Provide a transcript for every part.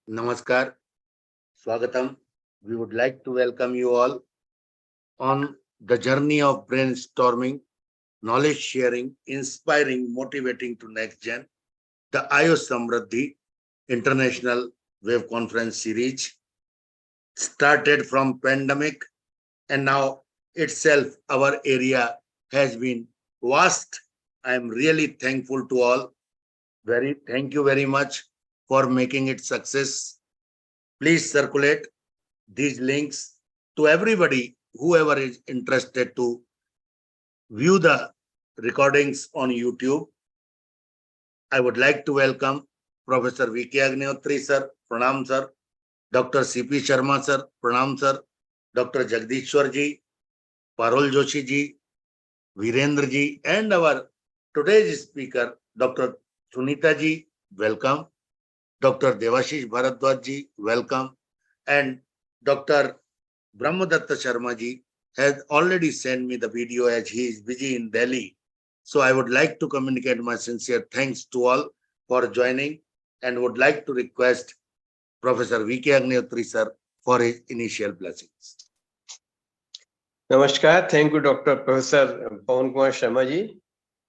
Namaskar, Swagatam. We would like to welcome you all on the journey of brainstorming, knowledge sharing, inspiring, motivating to next gen, the AYUSH Samriddhi International Wave Conference Series started from pandemic and now itself our area has been vast. I am really thankful to all. Thank you very much for making it success. Please circulate these links to everybody, whoever is interested to view the recordings on YouTube. I would like to welcome Professor V.K. Agnihotri sir, Pranam sir, Dr. C.P. Sharma sir, Pranam sir, Dr. Jagdishwar ji, Parul Joshi ji, Virendra ji, and our today's speaker, Dr. Sunita ji, welcome. Dr. Devashish Bharadwaj ji, welcome. And Dr. Brahmadatta Sharma ji has already sent me the video as he is busy in Delhi. So I would like to communicate my sincere thanks to all for joining and would like to request Professor V.K. Agnihotri sir for his initial blessings. Namaskar. Thank you, Dr. Professor Pawan Kumar Sharma ji.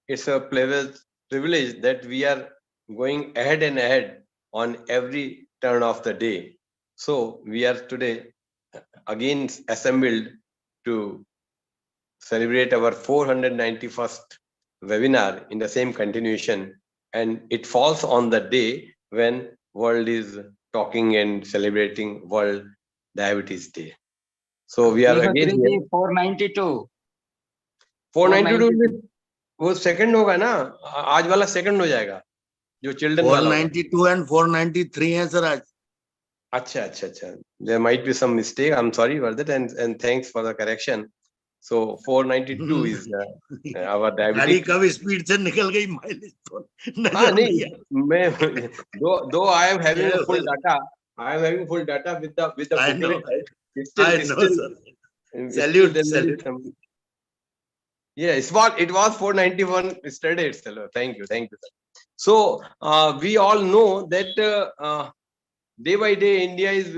It's a privilege that we are going ahead and ahead on every turn of the day. So we are today again assembled to celebrate our 491st webinar in the same continuation, and it falls on the day when world is talking and celebrating World Diabetes Day. So we are again here. 492 वो second होगा ना, आज वाला second हो जाएगा जो children वाला 492 and 493 है सर आज. अच्छा there might be some mistake. I'm sorry for that, and thanks for the correction. So 492 is our diabetic. गाड़ी कब स्पीड से निकल गई माइलेज तो नहीं मैं though I am having full data, with the I know, still, sir. Salute. Yeah, it was 491 yesterday itself. Thank you, sir. So we all know that day by day India is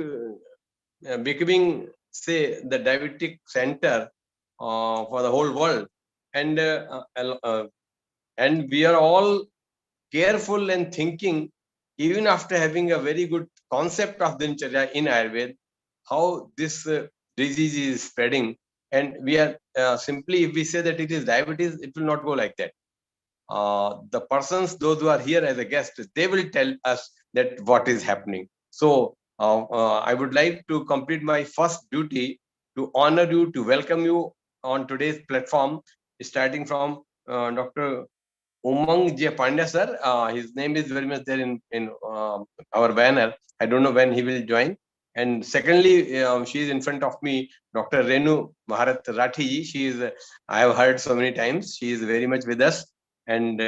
becoming, say, the diabetic center for the whole world, and we are all careful and thinking, even after having a very good concept of Dincharya in Ayurveda, how this disease is spreading. And we are simply, if we say that it is diabetes, it will not go like that. The persons, those who are here as a guest, they will tell us that what is happening. So I would like to complete my first duty to honor you, to welcome you on today's platform, starting from Dr. Umang J. Pandya sir. His name is very much there in our banner. I don't know when he will join. And secondly, she is in front of me, Dr. Renu Bharat Rathi ji. She is, I have heard so many times, she is very much with us, and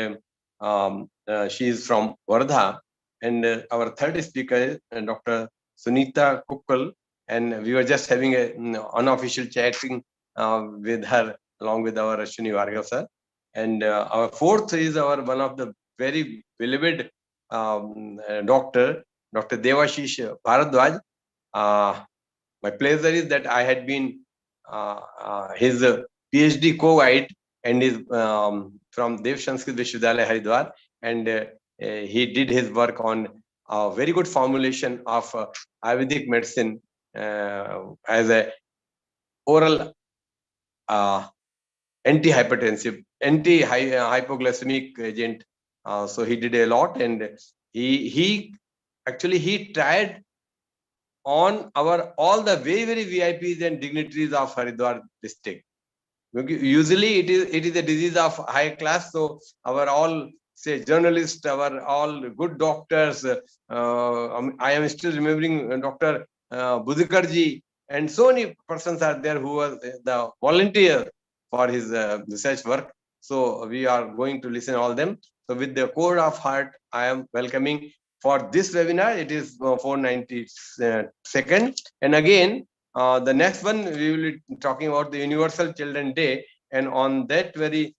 she is from Wardha. And our third speaker is Dr. Sunita Kukkal, and we were just having an unofficial chatting with her along with our Ashwini Varga sir. And our fourth is one of the very beloved Dr. Devashish Bharadwaj. My pleasure is that I had been his PhD co-guide, and is from Dev Sanskrit Vishwavidyalaya Haridwar, and he did his work on a very good formulation of Ayurvedic medicine as a oral anti-hypertensive, anti-hypoglycemic agent. So he did a lot, and he tried on all the very VIPs and dignitaries of Haridwar district. Usually it is a disease of high class, so our all, say, journalists, our all good doctors, I am still remembering Dr. Budikar ji, and so many persons are there who are the volunteer for his research work. So we are going to listen all them. So with the core of heart, I am welcoming for this webinar. It is 492nd, and again the next one we will be talking about the Universal Children Day, and on that very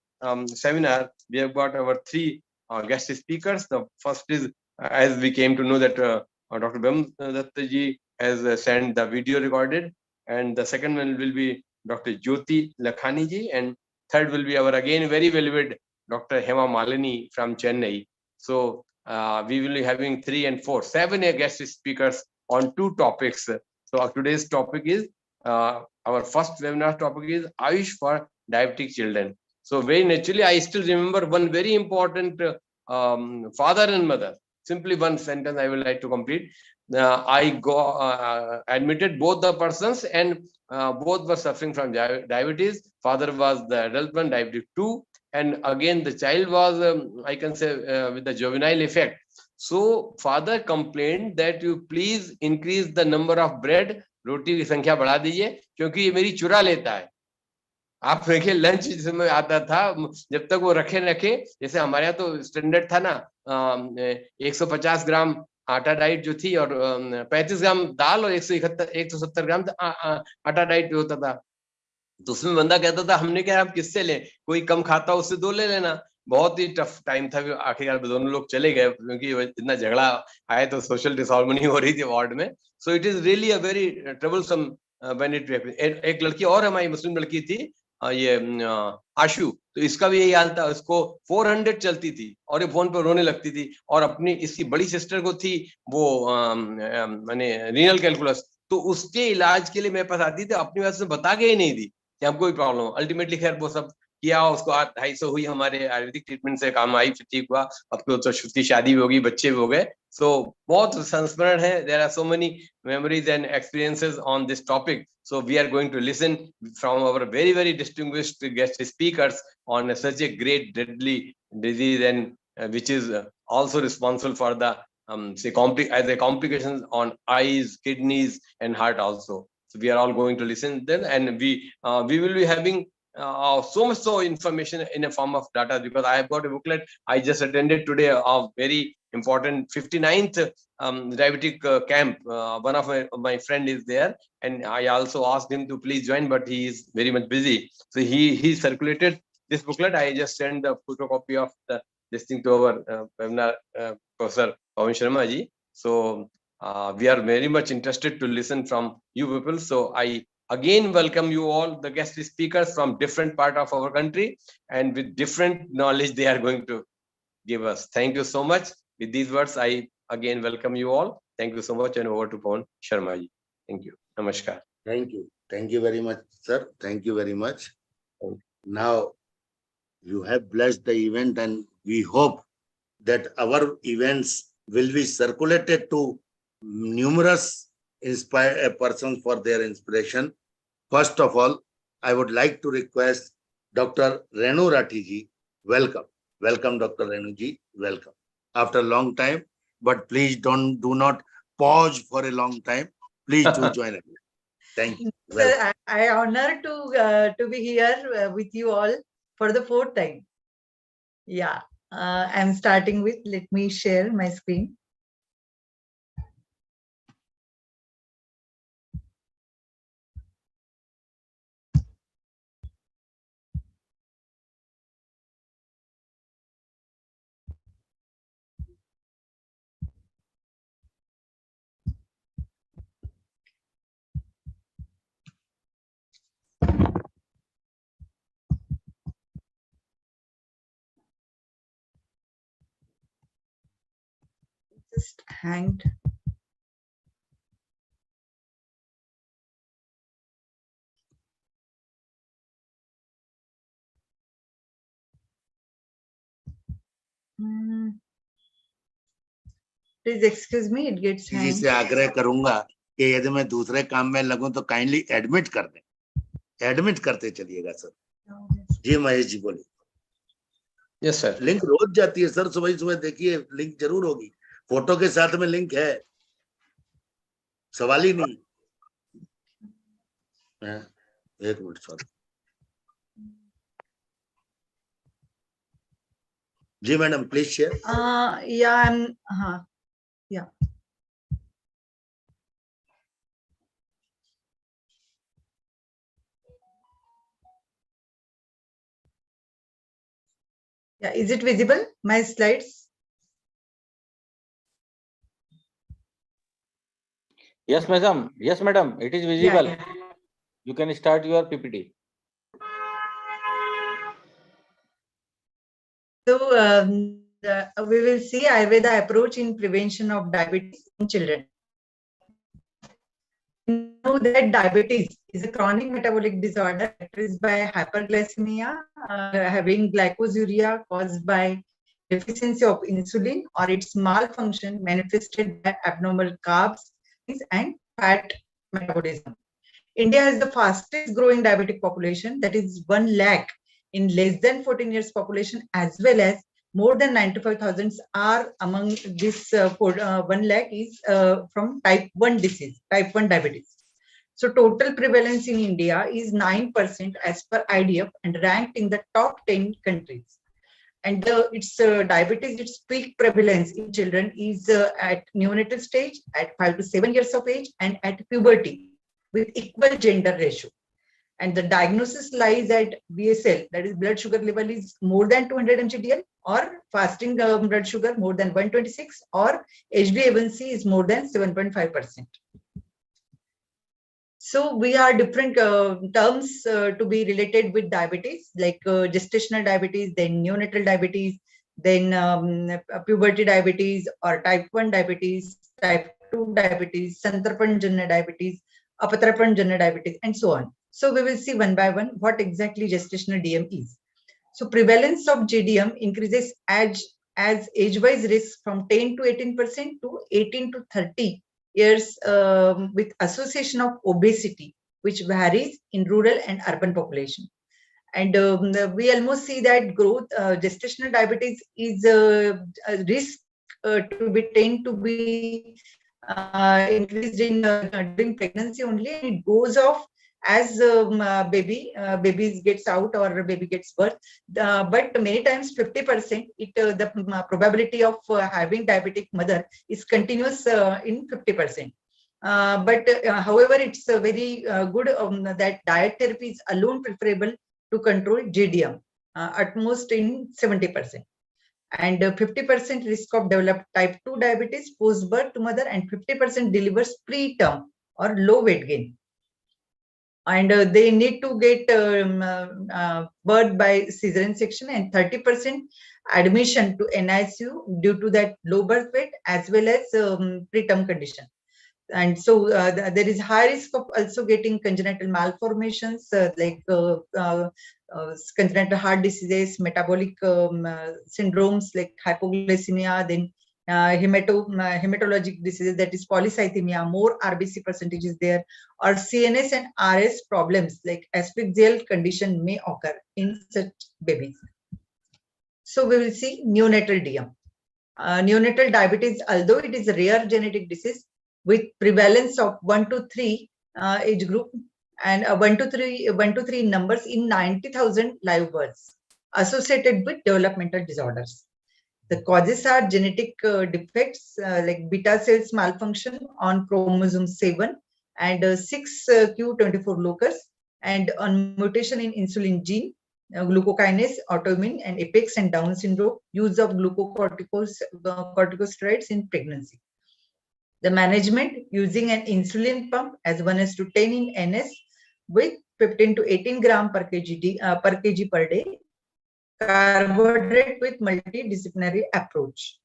seminar we have got our three guest speakers. The first is, as we came to know, that Dr. Brahmadatta has sent the video recorded, and the second one will be Dr. Jyoti Lakhani ji, and third will be our again very beloved Dr. Hema Malini from Chennai. So we will be having 3 and 4, 7 guest speakers on 2 topics. So today's topic is our first webinar topic is AYUSH for diabetic children. So very naturally, I still remember one very important father and mother. Simply one sentence I would like to complete. I admitted both the persons, and both were suffering from diabetes. Father was the adult one, diabetic 2, and again the child was, I can say, with the juvenile effect. So father complained that you please increase the number of bread, रोटी की संख्या बढ़ा दीजिए क्योंकि ये मेरी चुरा लेता है. आप देखिए लंच जिसमें आता था, जब तक वो रखे जैसे हमारे यहाँ तो स्टैंडर्ड था ना, 150 ग्राम आटा डाइट जो थी, और 35 ग्राम दाल और 170 ग्राम आटा डाइट होता था. तो उसमें बंदा कहता था हमने क्या, आप किससे लें, कोई कम खाता उससे 2 ले लेना. बहुत ही टफ टाइम था. आखिरकार दोनों लोग चले गए क्योंकि इतना झगड़ा आया तो सोशल डिसहार्मनी हो रही थी वार्ड में. So it is really a very troublesome when it. एक लड़की और हमारी मुस्लिम लड़की थी, ये आशु, तो इसका भी यही हाल था. इसको 400 चलती थी और ये फोन पर रोने लगती थी. और अपनी इसकी बड़ी सिस्टर को थी वो माने रीनल कैलकुलस, तो उसके इलाज के लिए मेरे पास आती थी, अपनी बात से बता के ही नहीं दी कि हमको कोई प्रॉब्लम. अल्टीमेटली खैर वो सब किया, उसको 250 हुई, हमारे आयुर्वेदिक ट्रीटमेंट से काम आई, फिर ठीक हुआ. अब तो उसकी शादी भी होगी, बच्चे भी हो गए. सो बहुत संस्मरण है. There are so many memories and experiences on this topic. So we are going to listen from our very distinguished guest speakers on such a great deadly disease, and which is also responsible for the complications on eyes, kidneys, and heart also. So we are all going to listen then, and we will be having so much information in a form of data, because I have got a booklet. I just attended today a very important 59th diabetic camp. One of my friend is there, and I also asked him to please join, but he is very much busy. So he circulated this booklet. I just sent the photocopy of this thing to our webinar Professor Pawan Sharma ji. So we are very much interested to listen from you people. So I again welcome you all, the guest speakers from different part of our country, and with different knowledge they are going to give us. Thank you so much. With these words, I again welcome you all. Thank you so much, and over to Pawan Sharma ji. Thank you. Namaskar. Thank you. Thank you very much, sir. Thank you very much. Now, you have blessed the event, and we hope that our events will be circulated to numerous inspired persons for their inspiration. First of all, I would like to request Dr. Renu Rathi ji. Welcome. Welcome, Dr. Renu ji. Welcome. After a long time, but please do not pause for a long time. Please do join us. Thank you. Sir, I honor to be here with you all for the 4th time. Yeah, I'm starting with, let me share my screen. Just hanged. Please excuse me, it gets hanged. जी से आग्रह करूंगा कि यदि मैं दूसरे काम में लगूं तो काइंडली एडमिट कर दें. एडमिट करते चलिएगा सर. जी महेश जी बोलिए. Yes sir. लिंक रोज जाती है सर, सुबह सुबह देखिए लिंक जरूर होगी. फोटो के साथ में लिंक है, सवाल ही नहीं. एक मिनट सर. जी madam please share. Yeah. Yeah, is it visible, my slides? Yes, madam. Yes, madam. It is Yeah, visible. yeah. You can start your PPT. So we will see Ayurveda approach in prevention of diabetes in children. We know that diabetes is a chronic metabolic disorder characterized by hyperglycemia, having glycosuria caused by deficiency of insulin or its malfunction manifested by abnormal carbs and fat metabolism. India has the fastest growing diabetic population, that is 1 lakh in less than 14 years population, as well as more than 95,000 are among this 1 lakh is from type 1 disease, type 1 diabetes. So total prevalence in India is 9% as per IDF and ranked in the top 10 countries. And its diabetes, its peak prevalence in children is at neonatal stage, at 5 to 7 years of age, and at puberty with equal gender ratio. And the diagnosis lies at BSL, that is blood sugar level is more than 200 mgdl, or fasting blood sugar more than 126, or HbA1c is more than 7.5%. So we are different terms to be related with diabetes, like gestational diabetes, then neonatal diabetes, then puberty diabetes or type 1 diabetes, type 2 diabetes, Santarpanjanya diabetes, Apatrapanjanya diabetes, and so on. So we will see one by one what exactly gestational DM is. So prevalence of GDM increases as age-wise risk from 10 to 18% to 18 to 30 years with association of obesity, which varies in rural and urban population. And we almost see that growth, gestational diabetes is a risk to be tend to be increased in during pregnancy only, and it goes off as babies gets out or baby gets birth. But many times 50%, the probability of having diabetic mother is continuous in 50%. However, it's very good that diet therapy is alone preferable to control GDM, at most in 70%. And 50% risk of develop type 2 diabetes post birth to mother, and 50% delivers preterm or low weight gain. And they need to get birth by cesarean section, and 30% admission to NICU due to that low birth weight as well as preterm condition. And so there is high risk of also getting congenital malformations like congenital heart diseases, metabolic syndromes like hypoglycemia, then hematologic diseases, that is polycythemia, more RBC percentage is there, or CNS and RS problems like asphyxial condition may occur in such babies. So we will see neonatal DM. Neonatal diabetes, although it is a rare genetic disease with prevalence of 1 to 3 age group, and 1 to 3 numbers in 90,000 live births associated with developmental disorders. The causes are genetic defects like beta cells malfunction on chromosome 7 and 6q24 locus, and on mutation in insulin gene, glucokinase, autoimmune, and apex and Down syndrome, use of glucocorticosteroids in pregnancy. The management using an insulin pump as 1:10 in NS with 15 to 18 gram per kg per day, carbohydrate with multidisciplinary approach.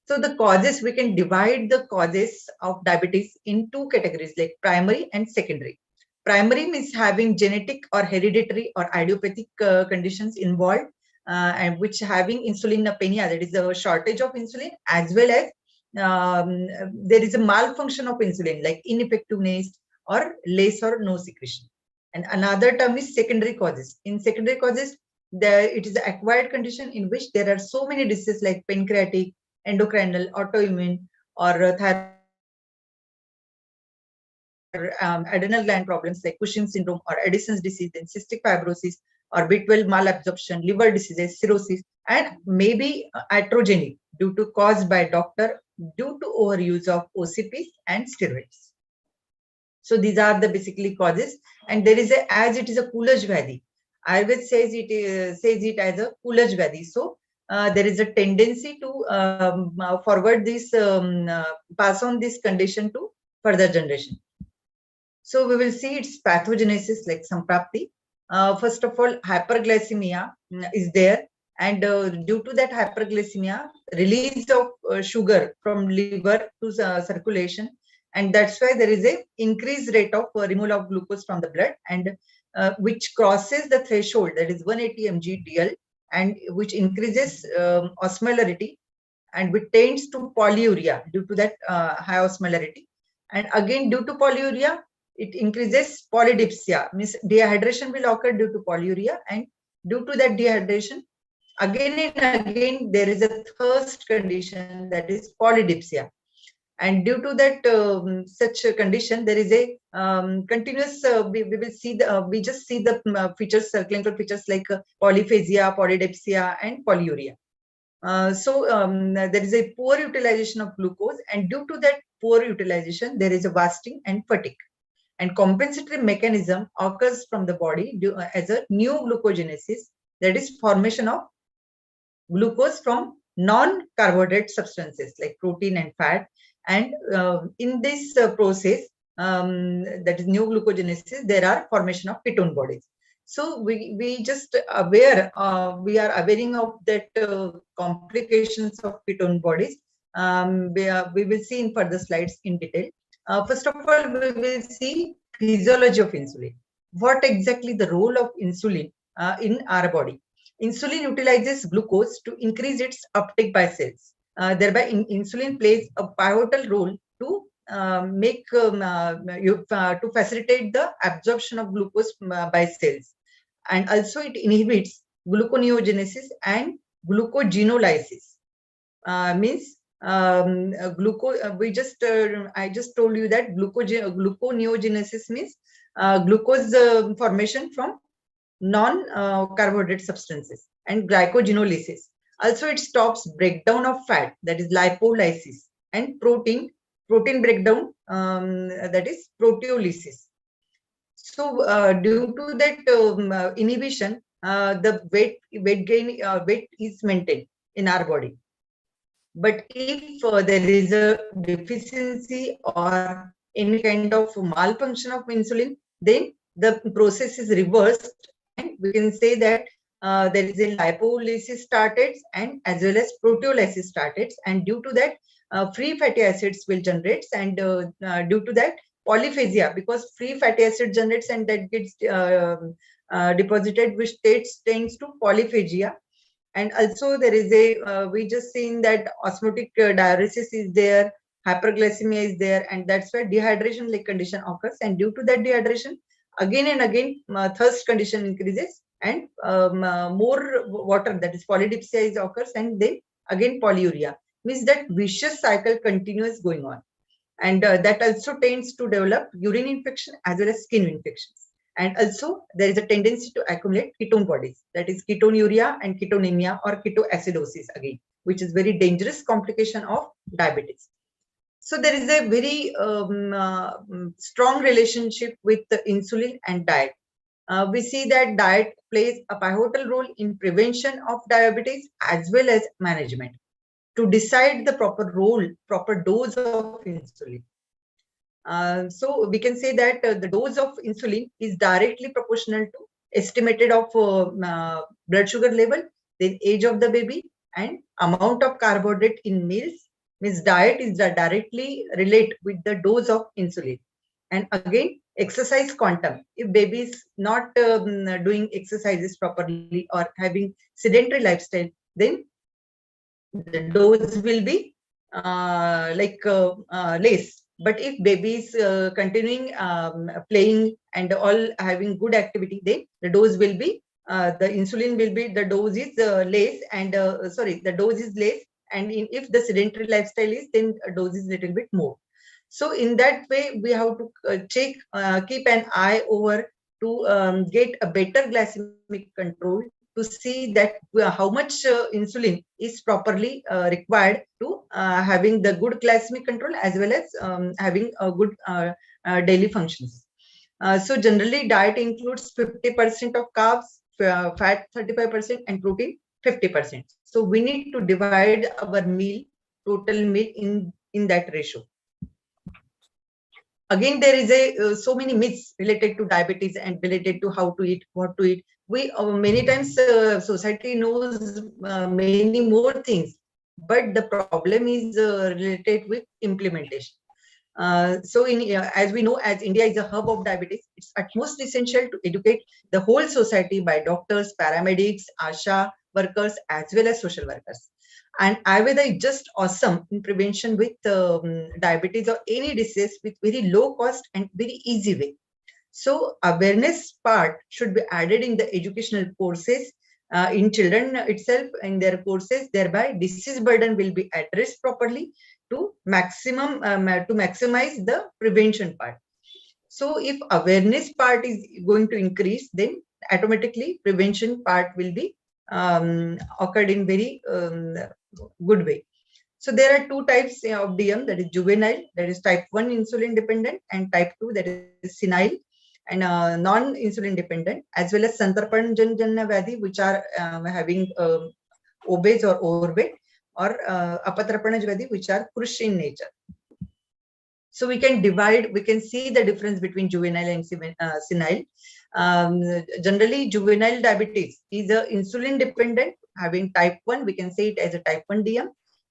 So the causes, we can divide the causes of diabetes in two categories like primary and secondary. Primary means having genetic or hereditary or idiopathic conditions involved, and which having insulinopenia, that is a shortage of insulin, as well as there is a malfunction of insulin like ineffectiveness or less or no secretion. And another term is secondary causes. In secondary causes, it is an acquired condition in which there are so many diseases like pancreatic, endocrinal, autoimmune, or adrenal gland problems like Cushing's syndrome or Addison's disease, then cystic fibrosis or B12 malabsorption, liver diseases, cirrhosis, and maybe iatrogenic due to caused by doctor due to overuse of OCPs and steroids. So these are the basically causes, and there is a, as it is a Coolidge Vyadhi, Ayurveda says it as a Coolidge Vyadhi. So there is a tendency to forward this, pass on this condition to further generation. So we will see its pathogenesis like Samprapti. First of all, hyperglycemia is there, and due to that hyperglycemia, release of sugar from liver to circulation, and that's why there is a increased rate of removal of glucose from the blood, and which crosses the threshold, that is 180 mg/dl, and which increases osmolarity, and which tends to polyuria due to that high osmolarity. And again, due to polyuria, it increases polydipsia, means dehydration will occur due to polyuria, and due to that dehydration, again and again there is a thirst condition, that is polydipsia. And due to that such a condition, there is a continuous we will see the we just see the features, clinical features like polyphagia, polydipsia, and polyuria. There is a poor utilization of glucose, and due to that poor utilization, there is a wasting and fatigue. And compensatory mechanism occurs from the body as a new glucogenesis, that is formation of glucose from non-carbohydrate substances like protein and fat. And in this process, that is new glucogenesis, there are formation of ketone bodies. So we just aware, we are aware of that complications of ketone bodies. We will see in further slides in detail. First of all, we will see physiology of insulin. What exactly the role of insulin in our body? Insulin utilizes glucose to increase its uptake by cells. Thereby, insulin plays a pivotal role to to facilitate the absorption of glucose by cells, and also it inhibits gluconeogenesis and glucogenolysis. Means I just told you that gluconeogenesis means glucose formation from non-carbohydrate substances, and glycogenolysis. Also, it stops breakdown of fat, that is lipolysis, and protein breakdown, that is proteolysis. So, due to that inhibition, the weight is maintained in our body. But if there is a deficiency or any kind of malfunction of insulin, then the process is reversed, and we can say that there is a lipolysis started and as well as proteolysis started, and due to that free fatty acids will generate, and due to that polyphagia, because free fatty acid generates and that gets deposited, which tends to polyphagia. And also there is a we just seen that osmotic diuresis is there, hyperglycemia is there, and that's why dehydration like condition occurs, and due to that dehydration, again and again thirst condition increases, and more water, that is polydipsia is occurs, and then again polyuria, means that vicious cycle continues going on. And that also tends to develop urine infection as well as skin infections. And also there is a tendency to accumulate ketone bodies, that is ketonuria and ketonemia or ketoacidosis again, which is very dangerous complication of diabetes. So there is a very strong relationship with the insulin and diet. We see that diet plays a pivotal role in prevention of diabetes as well as management. To decide the proper dose of insulin. So we can say that the dose of insulin is directly proportional to estimated of blood sugar level, then age of the baby, and amount of carbohydrate in meals. Means diet is directly relate with the dose of insulin. And again, exercise quantum. If baby is not doing exercises properly or having sedentary lifestyle, then the dose will be less. But if baby is continuing playing and all having good activity, then the dose will be the insulin will be, the dose is less, and the dose is less, and if the sedentary lifestyle is, then dose is little bit more. So in that way, we have to check, keep an eye over to get a better glycemic control, to see that how much insulin is properly required to having the good glycemic control as well as having a good daily functions. So generally diet includes 50% of carbs, fat 35%, and protein 50%. So we need to divide our total meal in that ratio. Again, there is so many myths related to diabetes and related to how to eat, what to eat. We many times society knows many more things, but the problem is related with implementation. As we know, as India is a hub of diabetes, it's utmost essential to educate the whole society by doctors, paramedics, ASHA workers, as well as social workers. And Ayurveda is just awesome in prevention with diabetes or any disease with very low cost and very easy way. So awareness part should be added in the educational courses in children itself in their courses. Thereby, disease burden will be addressed properly to maximize the prevention part. So if awareness part is going to increase, then automatically prevention part will be occurred in very good way. So there are two types of DM, that is juvenile, that is type 1 insulin dependent, and type 2, that is senile and non-insulin dependent, as well as Santarpanjanjanya Vyadhi, which are having obese or overweight, or Apatrapanaj Vyadhi, which are Krush in nature. So we can divide, we can see the difference between juvenile and senile. Generally, juvenile diabetes is a insulin dependent, having type 1, we can say it as a type 1 DM,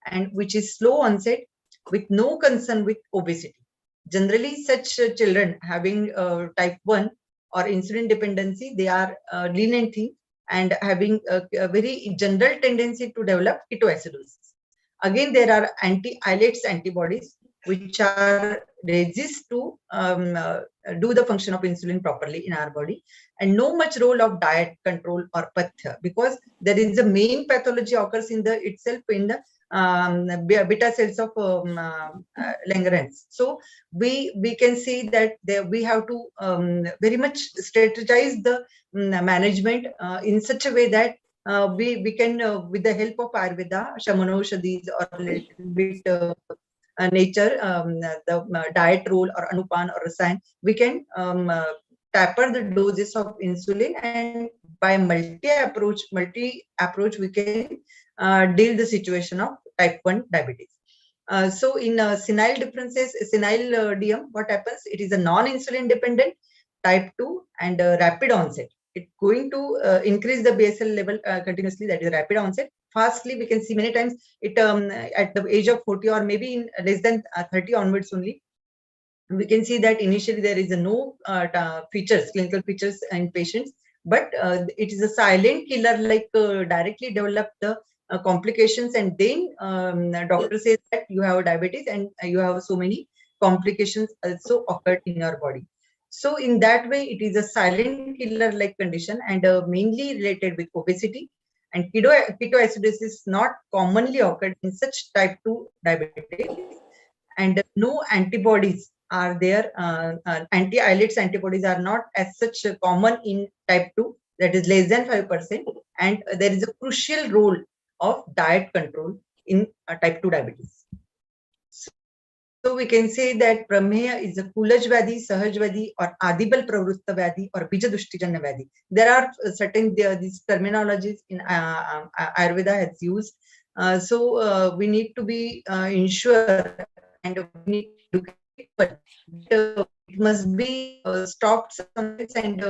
and which is slow onset with no concern with obesity. Generally, such children having type 1 or insulin dependency, they are lean and thin and having a very general tendency to develop ketoacidosis. Again, there are anti-islets antibodies which are resist to do the function of insulin properly in our body, and no much role of diet control or pathya, because there is the main pathology occurs in the itself in the beta cells of Langerhans. So we can see that we have to very much strategize the management in such a way that we can with the help of Ayurveda, Shamanaushadhis, or a little bit nature, the diet rule or anupan or rasayan, we can taper the doses of insulin, and by multi approach we can deal the situation of type 1 diabetes. So in senile differences, senile DM, what happens? It is a non-insulin dependent type 2 and rapid onset. It's going to increase the BSL level continuously, that is rapid onset. Fastly, we can see many times it at the age of 40 or maybe in less than 30 onwards only. We can see that initially there is no features, clinical features in patients, but it is a silent killer, like directly develop the complications, and then doctor says that you have diabetes and you have so many complications also occurred in your body. So in that way, it is a silent killer like condition, and mainly related with obesity, and ketoacidosis not commonly occurred in such type 2 diabetes, and no antibodies are there. Anti-islets antibodies are not as such common in type 2, that is less than 5%, and there is a crucial role of diet control in type 2 diabetes. So we can say that Prameya is a Kulaj Vyadhi, Sahaj Vyadhi, or Adibal Pravrusta Vyadhi, or Bijadushtijanna Vyadhi. There are certain these terminologies in Ayurveda has used. So we need to be ensure, and we need to but it must be stopped sometimes, and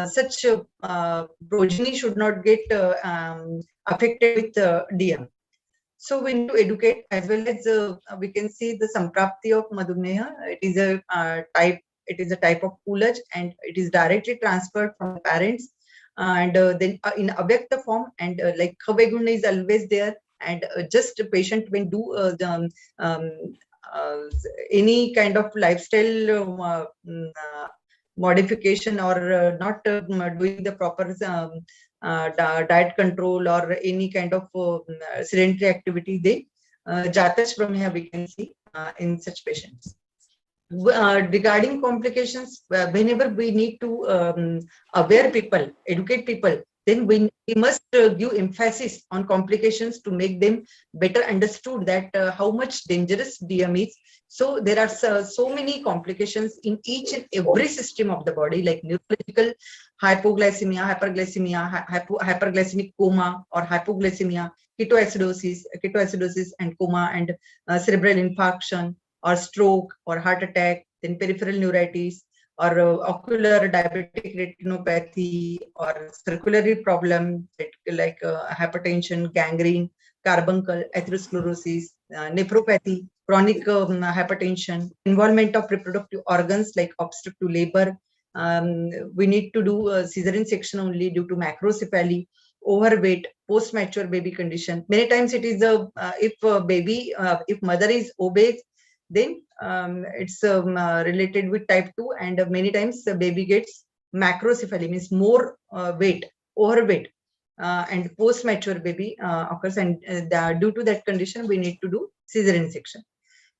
such progeny should not get affected with DM. So we need to educate, as well as we can see the Samprapti of Madhumeha. It is a type. It is a type of Kulaj, and it is directly transferred from parents, and then in avyakta form, and like Khaveguna is always there, and just a patient when do any kind of lifestyle modification, or not doing the proper diet control or any kind of sedentary activity, they Jatash Prameya we can see in such patients. Regarding complications, whenever we need to aware people, educate people, then we must give emphasis on complications to make them better understood that how much dangerous DM is. So there are so many complications in each and every system of the body, like neurological hypoglycemia, hyperglycemia, hyperglycemic coma or hypoglycemia, ketoacidosis and coma, and cerebral infarction or stroke or heart attack then peripheral neuritis, or ocular diabetic retinopathy, or circulatory problem like hypertension, gangrene, carbuncle, atherosclerosis, nephropathy, chronic hypertension, involvement of reproductive organs like obstructive labor. We need to do cesarean section only due to macrocephaly, overweight, post-mature baby condition. Many times it is if mother is obese, then it's related with type 2, and many times the baby gets macrocephaly, means more weight, overweight, and post-mature baby occurs, and due to that condition we need to do cesarean section.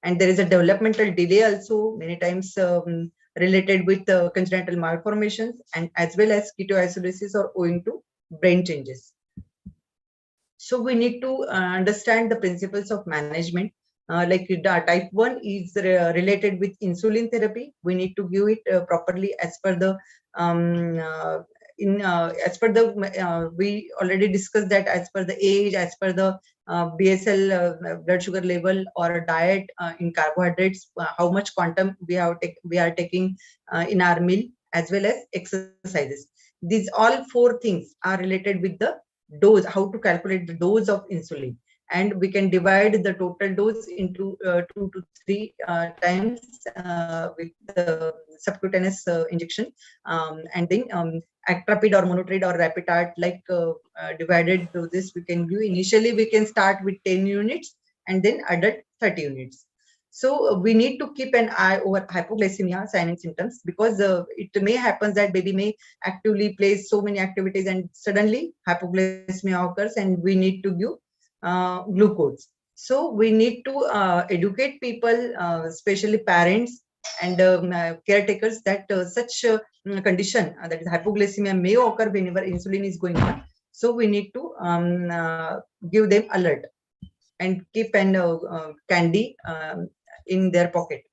And there is a developmental delay also, many times related with congenital malformations, and as well as ketoacidosis or owing to brain changes. So we need to understand the principles of management. Like type 1 is related with insulin therapy. We need to give it properly as per the we already discussed that as per the age, as per the BSL blood sugar level, or diet in carbohydrates, how much quantum we are taking in our meal, as well as exercises. These all 4 things are related with the dose, how to calculate the dose of insulin, and we can divide the total dose into 2 to 3 times with the subcutaneous injection, and then actrapid or monotrade or rapid like divided doses we can give. Initially we can start with 10 units and then adult 30 units. So we need to keep an eye over hypoglycemia sign and symptoms, because it may happen that baby may actively play so many activities and suddenly hypoglycemia occurs, and we need to give glucose. So we need to educate people, especially parents and caretakers, that such condition, that is hypoglycemia, may occur whenever insulin is going on. So we need to give them alert and keep an candy in their pocket.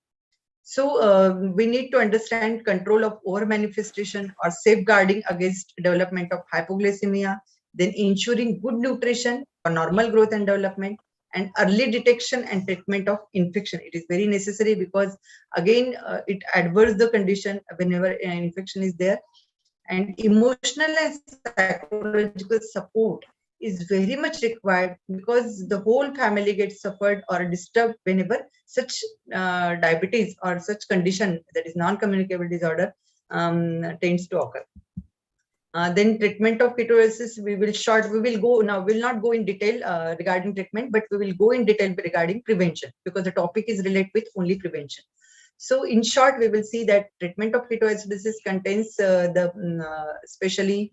So we need to understand control of over manifestation or safeguarding against development of hypoglycemia, then ensuring good nutrition for normal growth and development, and early detection and treatment of infection. It is very necessary, because again it adverse the condition whenever an infection is there. And emotional and psychological support is very much required, because the whole family gets suffered or disturbed whenever such diabetes or such condition, that is non-communicable disorder, tends to occur. Then treatment of ketoacidosis, we will not go in detail regarding treatment, but we will go in detail regarding prevention, because the topic is related with only prevention. So in short, we will see that treatment of ketoacidosis contains especially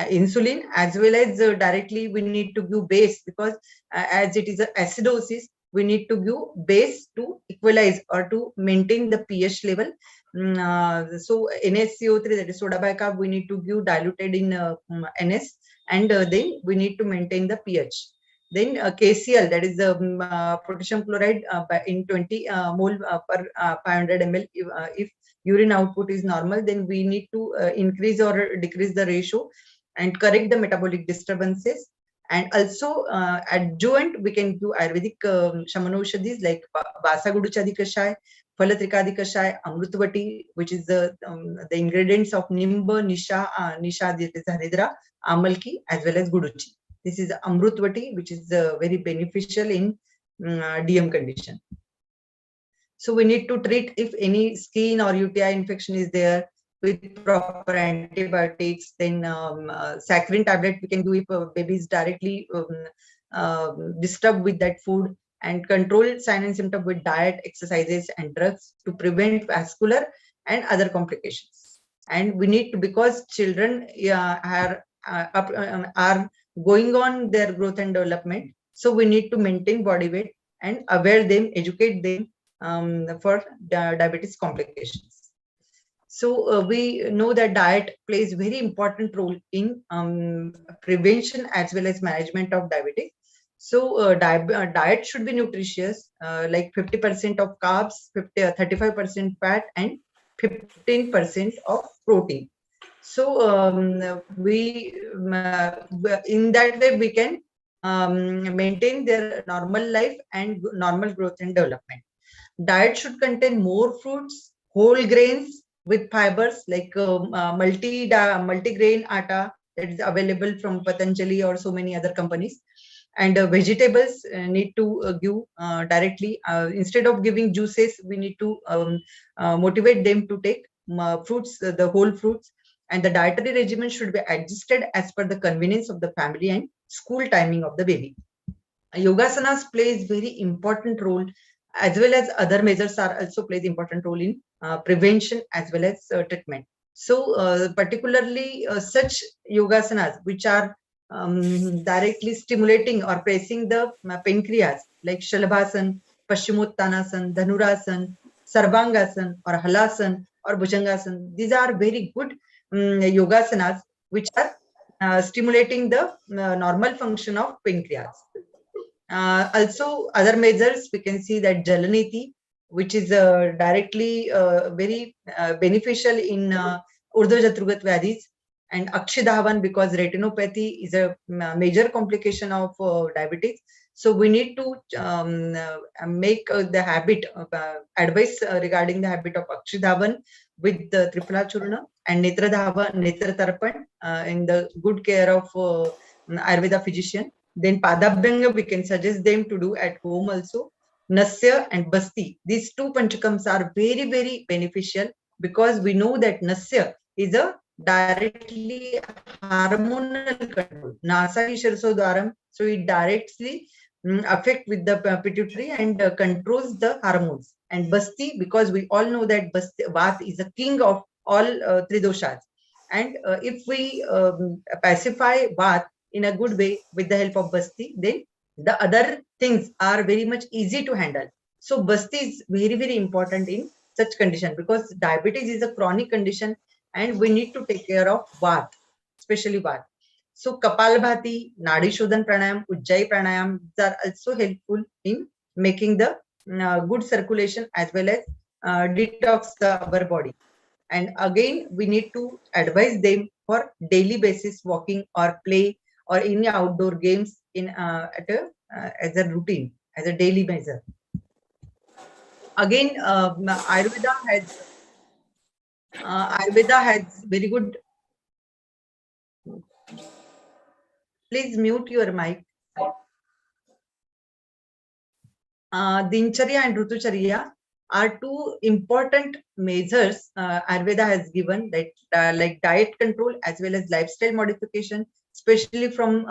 insulin, as well as directly we need to give base, because as it is a acidosis, we need to give base to equalize or to maintain the pH level. So NaCO3, that is soda bicarb, we need to give diluted in NS, and then we need to maintain the pH. Then KCl, that is the potassium chloride in 20 mole per 500 ml. If urine output is normal, then we need to increase or decrease the ratio and correct the metabolic disturbances. And also adjuvant, we can do Ayurvedic Shamanaushadhis like Vasaguduchadi Kashai, Phalatrikadi Kashai, Amrutvati, which is the ingredients of Nimba, Nisha, that is Haridra, Amalki, as well as Guduchi. This is Amrutvati, which is very beneficial in DM condition. So we need to treat if any skin or UTI infection is there with proper antibiotics. Then saccharin tablet we can do if baby is directly disturbed with that food, and control sign and symptom with diet, exercises, and drugs to prevent vascular and other complications. And we need to, because children are going on their growth and development, so we need to maintain body weight and aware them, educate them for diabetes complications. So we know that diet plays very important role in prevention as well as management of diabetes. So diet should be nutritious, like 50% of carbs, 35% fat, and 15% of protein. So we in that way we can maintain their normal life and normal growth and development. Diet should contain more fruits, whole grains with fibers like multi-grain atta that is available from Patanjali or so many other companies. And vegetables need to give directly. Instead of giving juices, we need to motivate them to take fruits, the whole fruits. And the dietary regimen should be adjusted as per the convenience of the family and school timing of the baby. Yogasanas plays very important role, as well as other measures are also plays important role in prevention as well as treatment. So particularly such yogasanas which are directly stimulating or pressing the pancreas, like Shalabhasan, Paschimottanasana, Dhanurasan, Sarvangasan or Halasan or Bhujangasan. These are very good yogasanas which are stimulating the normal function of pancreas. Also, other measures, we can see that Jalaniti, which is directly very beneficial in Urdhva-Jatrugat Vyadhis, and Akshidhavan, because retinopathy is a major complication of diabetes. So we need to make the habit, advice regarding the habit of Akshidhavan with the Tripla Churna and Netradhava, Netratarpan in the good care of Ayurveda physician. Then Padabhyanga, we can suggest them to do at home also. Nasya and Basti, these two panchakams are very, very beneficial because we know that Nasya is a directly hormonal control. Nasa ki Shirasodwaram, so it directly affect with the pituitary and controls the hormones. And Basti, because we all know that Basti, Vat is a king of all three doshas. And if we pacify Vat in a good way with the help of Basti, then the other things are very much easy to handle. So Basti is very, very important in such condition because diabetes is a chronic condition and we need to take care of Vat, especially Vat. So Kapalbhati, Nadi Shodhan Pranayam, Ujjayi Pranayam are also helpful in making the good circulation as well as detox our body. And again, we need to advise them for daily basis walking or play or any outdoor games in as a routine, as a daily measure. Again, Ayurveda has very good. Please mute your mic. Dincharya and Rutucharya are two important measures Ayurveda has given, that like diet control as well as lifestyle modification, especially from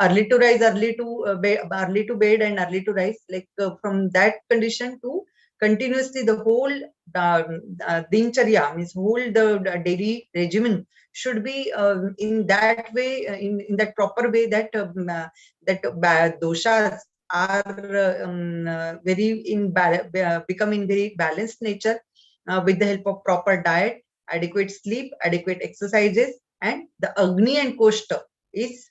early to rise, early to bed and early to rise, like from that condition to continuously the whole dincharya, means whole the daily regimen should be in that way, in that proper way, that doshas are becoming very balanced nature with the help of proper diet, adequate sleep, adequate exercises, and the Agni and Koshta is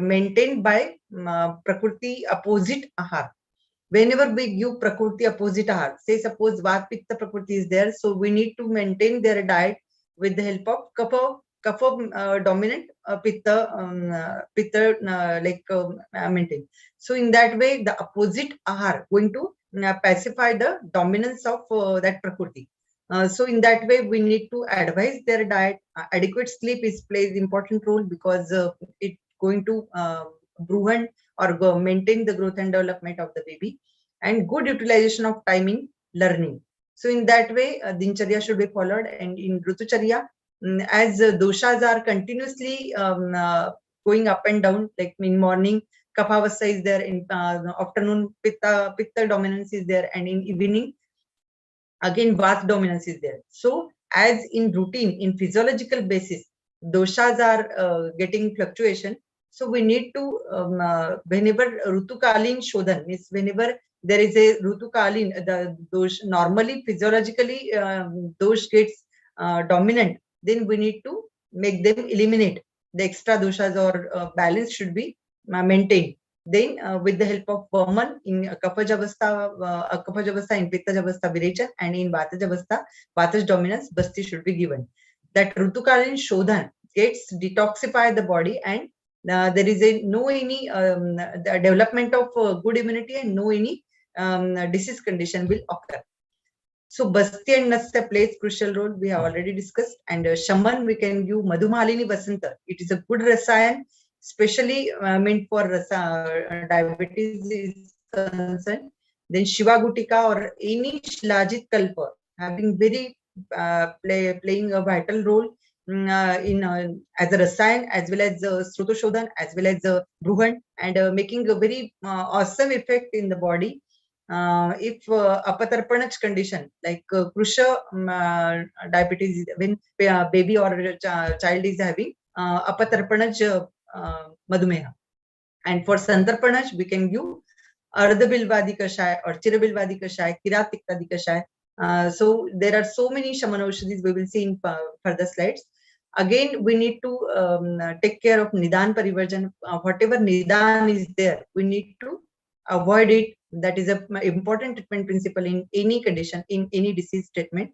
maintained by Prakriti opposite ahar. Whenever we give Prakriti opposite ahar, say suppose Vat Pitta Prakriti is there, so we need to maintain their diet with the help of Kapha dominant Pitta maintain. So in that way, the opposite ahar going to pacify the dominance of that Prakriti. So in that way, we need to advise their diet. Adequate sleep plays important role because it going to prevent or maintain the growth and development of the baby, and good utilization of time in learning. So in that way, Dincharya should be followed. And in Rutucharya, as doshas are continuously going up and down, like in morning, Kaphavasa is there, in afternoon, Pitta dominance is there, and in evening, again, Vata dominance is there. So as in routine, in physiological basis, doshas are getting fluctuation. So we need to, whenever Rutukalin Shodhan, means whenever there is a Rutukalin, the dosh, normally physiologically dosh gets dominant, then we need to make them eliminate the extra doshas, or balance should be maintained. Then with the help of Vaman in Kapha Javastha, in Pitta Javastha Virechan, and in Vata Javastha, Vata's dominance, Basti should be given. That Rutukalin Shodhan gets detoxify the body, and there is no any the development of good immunity, and no any disease condition will occur. So Basti and Nastya plays crucial role. We have already discussed. And Shaman, we can give Madhumalini Vasanta. It is a good rasayan, especially meant for diabetes is concerned. Then Shiva Gutika or any Shilajit Kalpa having very playing a vital role in as a rasayan as well as Srutoshodhan as well as Bruhan, and making a very awesome effect in the body. If apatarpanach condition like krusha diabetes, when baby or child is having apatarpanach madhumeha, and for santarpanach we can give ardhabilvadi kashaya or chirabilvadi kashaya, kiratikadi kashaya. So there are so many shamanaushadis we will see in further slides. Again, we need to take care of nidan parivarjan. Whatever nidan is there, we need to avoid it. That is an important treatment principle in any condition, in any disease treatment.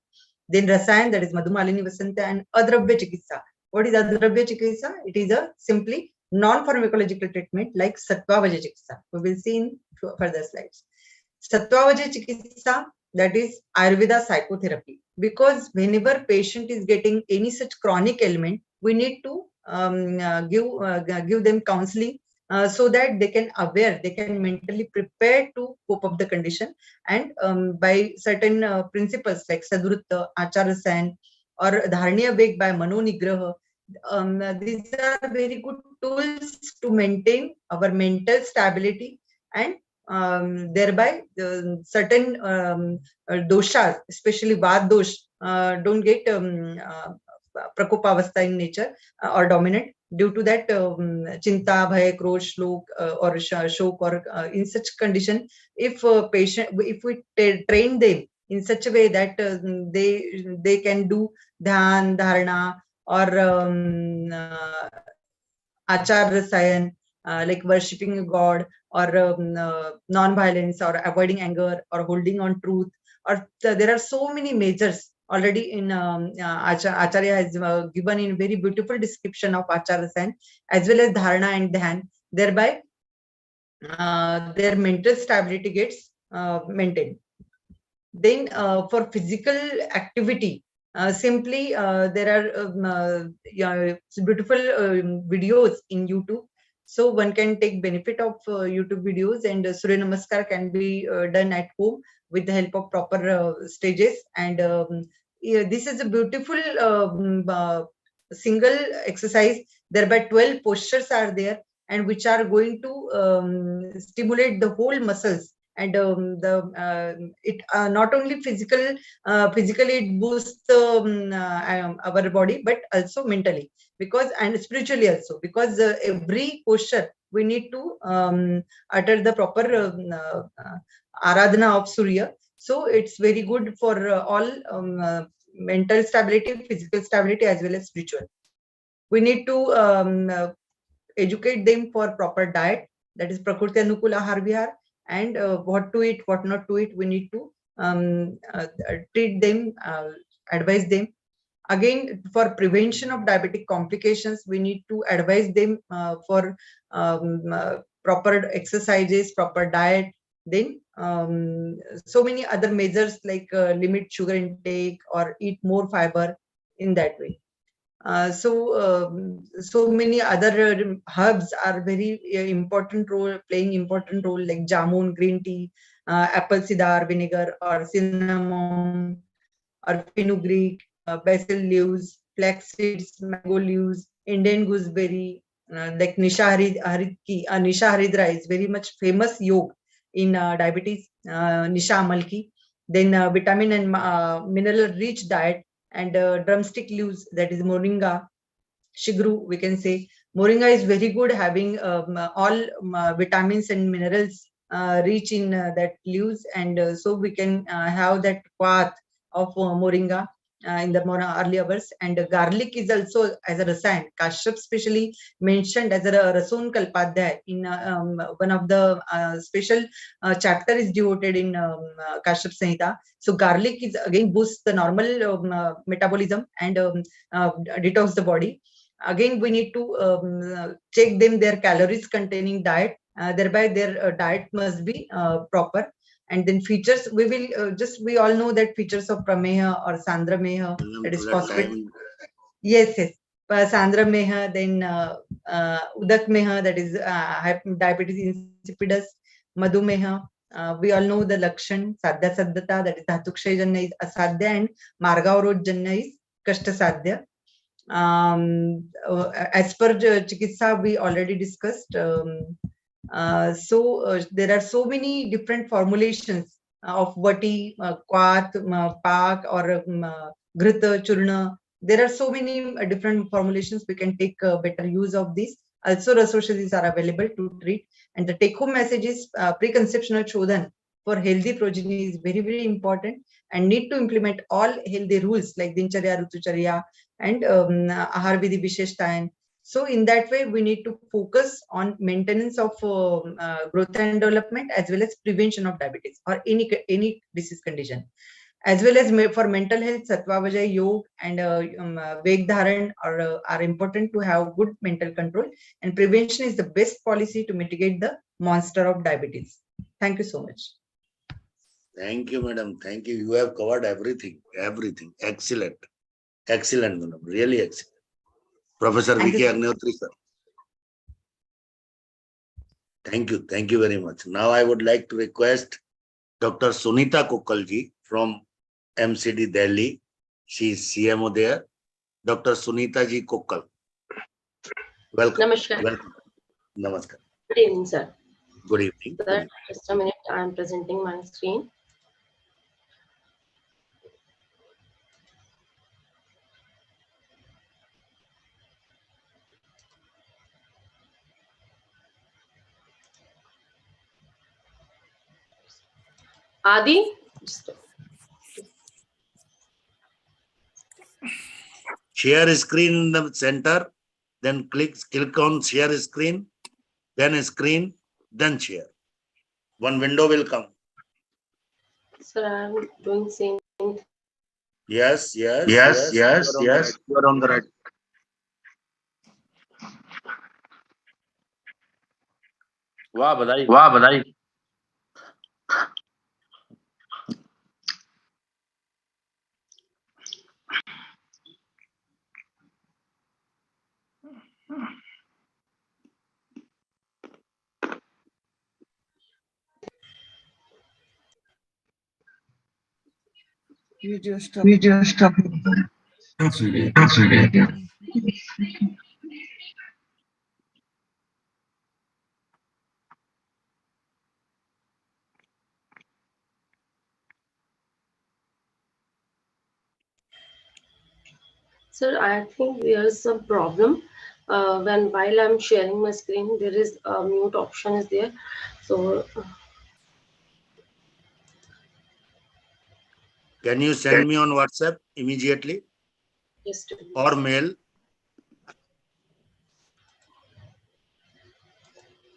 Then rasayan, that is Madhumalini Vasanta, and adravya chikitsa. What is adravya chikitsa? It is a simply non-pharmacological treatment like sattva-vaja chikitsa. We will see in further slides. Sattva-vaja chikitsa, that is Ayurveda psychotherapy. Because whenever patient is getting any such chronic ailment, we need to give them counseling so that they can aware, they can mentally prepare to cope up the condition, and by certain principles like Sadvrutta, Acharasan, or Dharniya Beg by Mano Nigraha. These are very good tools to maintain our mental stability, and thereby certain doshas, especially Vad dosh, don't get prakopavastha in nature or dominant. Due to that, chinta, bhay, krodh, shlok, or shok, or in such condition, if we train them in such a way that they can do dhyan, dharana, or achar rasayan, like worshipping a god, or non-violence, or avoiding anger, or holding on truth, or there are so many measures already in Acharya has given in very beautiful description of Achar Rasayan as well as Dharana and Dhyan. Thereby, their mental stability gets maintained. Then for physical activity, simply there are beautiful videos in YouTube. So one can take benefit of YouTube videos, and Surya Namaskar can be done at home with the help of proper stages. And this is a beautiful single exercise. Thereby 12 postures are there, and which are going to stimulate the whole muscles. And it not only physically it boosts our body, but also mentally, because, and spiritually also, because every posture we need to utter the proper aradhana of Surya. So it's very good for all mental stability, physical stability, as well as spiritual. We need to educate them for proper diet, that is Prakriti Anukula Ahar Vihar, and what to eat, what not to eat. We need to treat them, advise them. Again, for prevention of diabetic complications, we need to advise them for proper exercises, proper diet. Then so many other measures like limit sugar intake or eat more fiber in that way. So many other herbs are very important role, playing important role, like jamun, green tea, apple cider vinegar, or cinnamon, or fenugreek, basil leaves, flax seeds, mango leaves, Indian gooseberry, like Nisha Haridra is very much famous yog in diabetes, Nisha Amalki. Then vitamin and mineral rich diet, and drumstick leaves, that is moringa, shigru, we can say. Moringa is very good, having all vitamins and minerals rich in that leaves, and so we can have that path of moringa in the early hours. And garlic is also as a rasayan. Kashyap specially mentioned as a rason kalpadhyay in one of the special chapter is devoted in Kashyap Samhita. So garlic is again boosts the normal metabolism and detox the body. Again, we need to check them their calories containing diet. Thereby their diet must be proper. And then features, we will we all know that features of prameha or sandrameha, that is phosphate. Yes, yes. Sandra meha, then udak meha, that is diabetes insipidus, madhumeha. We all know the lakshan, sadhya saddhata, that is dhatukshay janna is asadhya, and margavrod janna is kashta sadhya. As per chikitsa, we already discussed. There are so many different formulations of vati, kwat, pak, or ghrita, churna. There are so many different formulations. We can take better use of these. Also, resources are available to treat. And the take-home message is preconceptional chodhan for healthy progeny is very, very important, and need to implement all healthy rules like dincharya, rutucharya, and ahar vidhi visheshtayan. So in that way, we need to focus on maintenance of growth and development, as well as prevention of diabetes or any disease condition. As well as for mental health, Sattva Vajay, Yoga, and Vek Dharan are important to have good mental control. And prevention is the best policy to mitigate the monster of diabetes. Thank you so much. Thank you, madam. Thank you. You have covered everything. Everything. Excellent. Excellent, madam. Really excellent. Professor Thank V.K. you, sir. Agnihotri, sir. Thank you. Thank you very much. Now I would like to request Dr. Sunita Kokkalji from MCD Delhi. She is CMO there. Dr. Sunita ji Kokkal. Welcome. Namaskar. Welcome. Namaskar. Good evening, sir. Good evening. Good Sir, evening. just a minute. I am presenting my screen. Adi, Share screen in the center, then click on share screen, then screen, then share. One window will come. sir, I am doing same. Yes. You are on the right. वाह बधाई वाह बधाई. You just Sir, I think there is some problem. While I'm sharing my screen, there is a mute option is there. So Can you send me on WhatsApp immediately just or mail?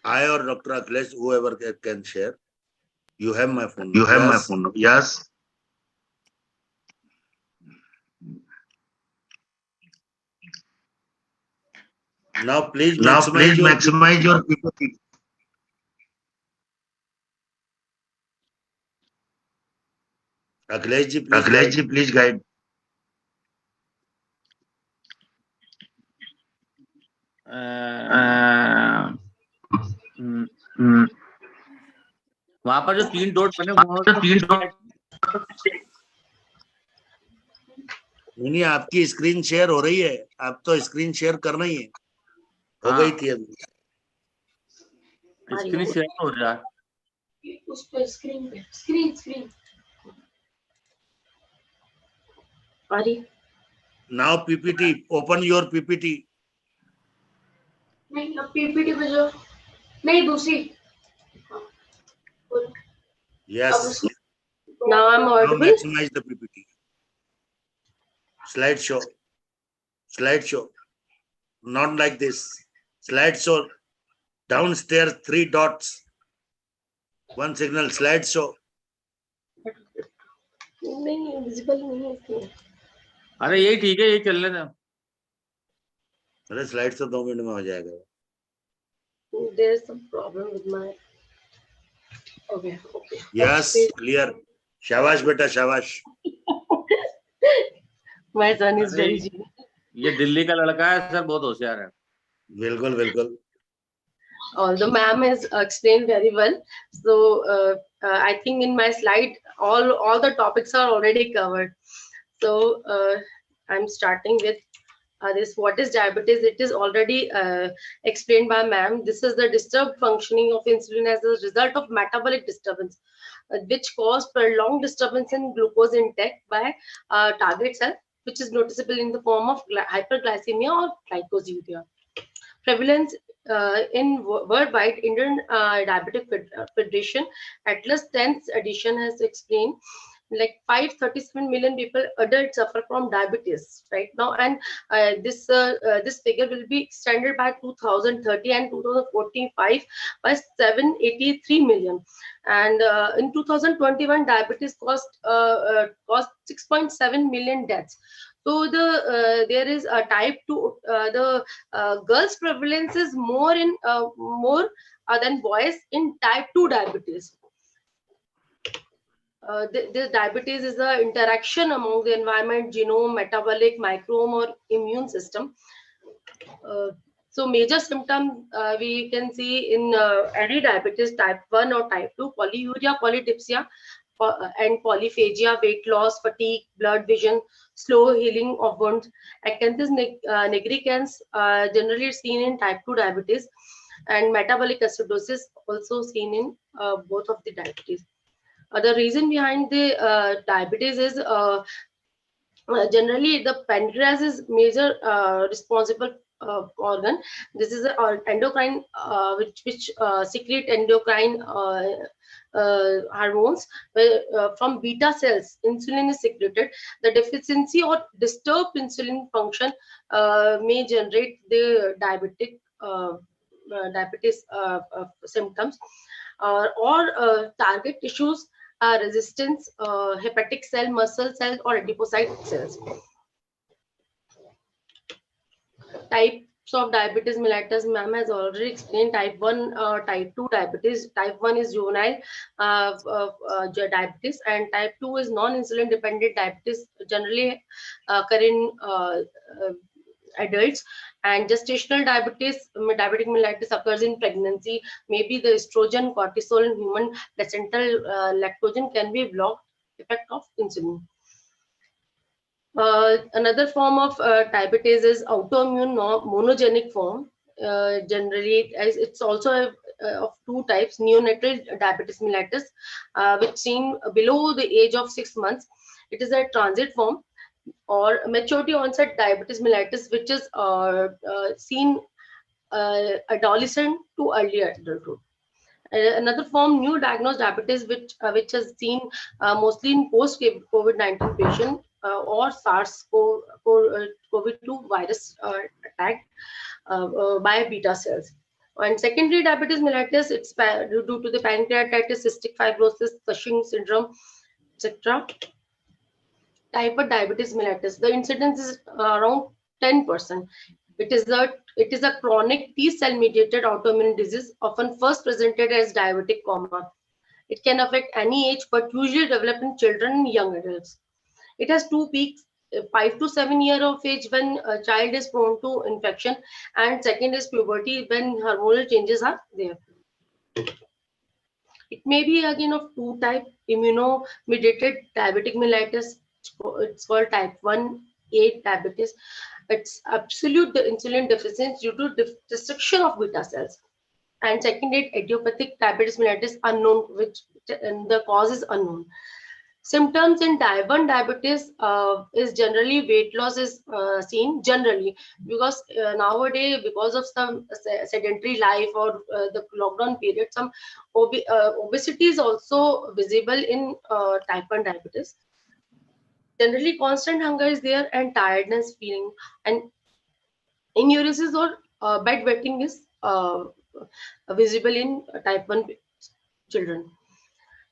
I or Dr. Akhilesh, whoever can share. You have my phone number. You have my Yes. phone number. Yes. Now please Now please your maximize your PPT. Akhilesh ji, please Akhilesh guide. ji, please guide. वहां पर जो 3 dot बने हुए हैं, तो 3 dot नहीं, आपकी screen share हो रही है. आप तो स्क्रीन शेयर करना ही है. हो गई थी अभी. स्क्रीन शेयर हो रहा है. उस पे screen Adi, Now PPT. Open your PPT. नहीं अब PPT पे जो नहीं दूसरी. Yes. Now I'm Now audible. maximize the PPT. Slideshow. Slideshow. Not like this. Slideshow. Downstairs 3 dots. One signal. Slideshow. नहीं विजिबल नहीं है इसमें. अरे यही ठीक है, यही चल लेना. अरे स्लाइड तो 2 मिनट में हो जाएगा. There is some problem with my Okay, okay. Yes, clear. Shabash beta, shabash. My son is अरे, very genius. ये दिल्ली का लड़का है सर, बहुत होशियार है. Bilkul, bilkul. Although ma'am has explained very well, so I think in my slide all the topics are already covered. So I'm starting with this. What is diabetes? It is already explained by ma'am. This is the disturbed functioning of insulin as a result of metabolic disturbance, which cause prolonged disturbance in glucose intake by target cell, which is noticeable in the form of hyperglycemia or glycosuria. Prevalence in worldwide Indian Diabetic Federation Atlas 10th edition has explained like 537 million people adults suffer from diabetes right now, and this figure will be extended by 2030 and 2045 by 783 million, and in 2021 diabetes caused 6.7 million deaths. So there is a type 2, the girls prevalence is more than boys in type 2 diabetes. This diabetes is the interaction among the environment, genome, metabolic, microbiome, or immune system. So major symptom we can see in any diabetes type 1 or type 2: polyuria, polydipsia, and polyphagia, weight loss, fatigue, blurred vision, slow healing of wounds. Acantha's nigricans generally seen in type 2 diabetes, and metabolic acidosis also seen in both of the diabetes. The reason behind the diabetes is generally the pancreas is major responsible organ. This is an endocrine which secrete endocrine hormones from beta cells. Insulin is secreted. The deficiency or disturbed insulin function may generate the diabetes symptoms, or target tissues resistance, hepatic cell, muscle cells, or adipocyte cells. Types of diabetes mellitus, ma'am has already explained. Type 1, type 2 diabetes. Type 1 is juvenile diabetes, and type 2 is non-insulin dependent diabetes, generally occur in adults. And gestational diabetes, diabetic mellitus, occurs in pregnancy. Maybe the estrogen, cortisol, and human placental lactogen can be blocked effect of insulin. Another form of diabetes is autoimmune monogenic form. Generally, as it's also of two types: neonatal diabetes mellitus, which seen below the age of 6 months. It is a transit form, or maturity onset diabetes mellitus, which is seen adolescent to early adulthood. Another form, new diagnosed diabetes, which is seen mostly in post COVID-19 patient or SARS-CoV-2 virus attack by beta cells. And secondary diabetes mellitus, it's due to the pancreatitis, cystic fibrosis, Cushing syndrome, etc. Type 1 diabetes mellitus, the incidence is around 10%. It is a chronic T-cell mediated autoimmune disease, often first presented as diabetic coma. It can affect any age, but usually develop in children and young adults. It has two peaks: 5 to 7 years of age, when a child is prone to infection, and second is puberty, when hormonal changes are there. It may be again of two type: immunomediated diabetic mellitus. It's called type 1A diabetes. It's absolute insulin deficiency due to destruction of beta cells. And second is idiopathic diabetes mellitus, unknown, which the cause is unknown. Symptoms in type 1 diabetes is generally weight loss is seen generally, because nowadays, because of some sedentary life or the lockdown period, some obesity is also visible in type 1 diabetes. Generally, constant hunger is there, and tiredness feeling, and enuresis or bedwetting is visible in type 1 children.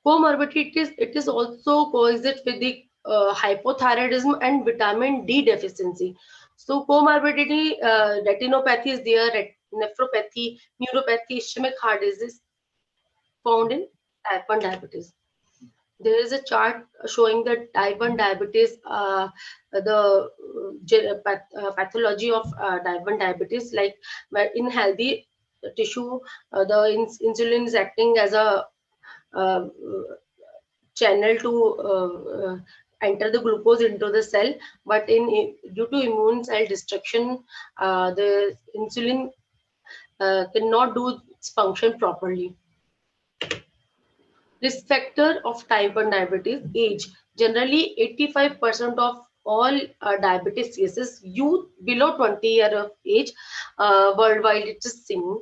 Comorbidities, it is also coexist with the hypothyroidism and vitamin D deficiency. So comorbidity, retinopathy is there, nephropathy, neuropathy, ischemic heart disease found in type 1 diabetes. There is a chart showing the type 1 diabetes, pathology of type 1 diabetes, like where in healthy tissue, the insulin is acting as a uh, channel to enter the glucose into the cell, but due to immune cell destruction, the insulin cannot do its function properly. Risk factor of type 1 diabetes: age. Generally, 85% of all diabetes cases, youth below 20 years of age, worldwide it is seen.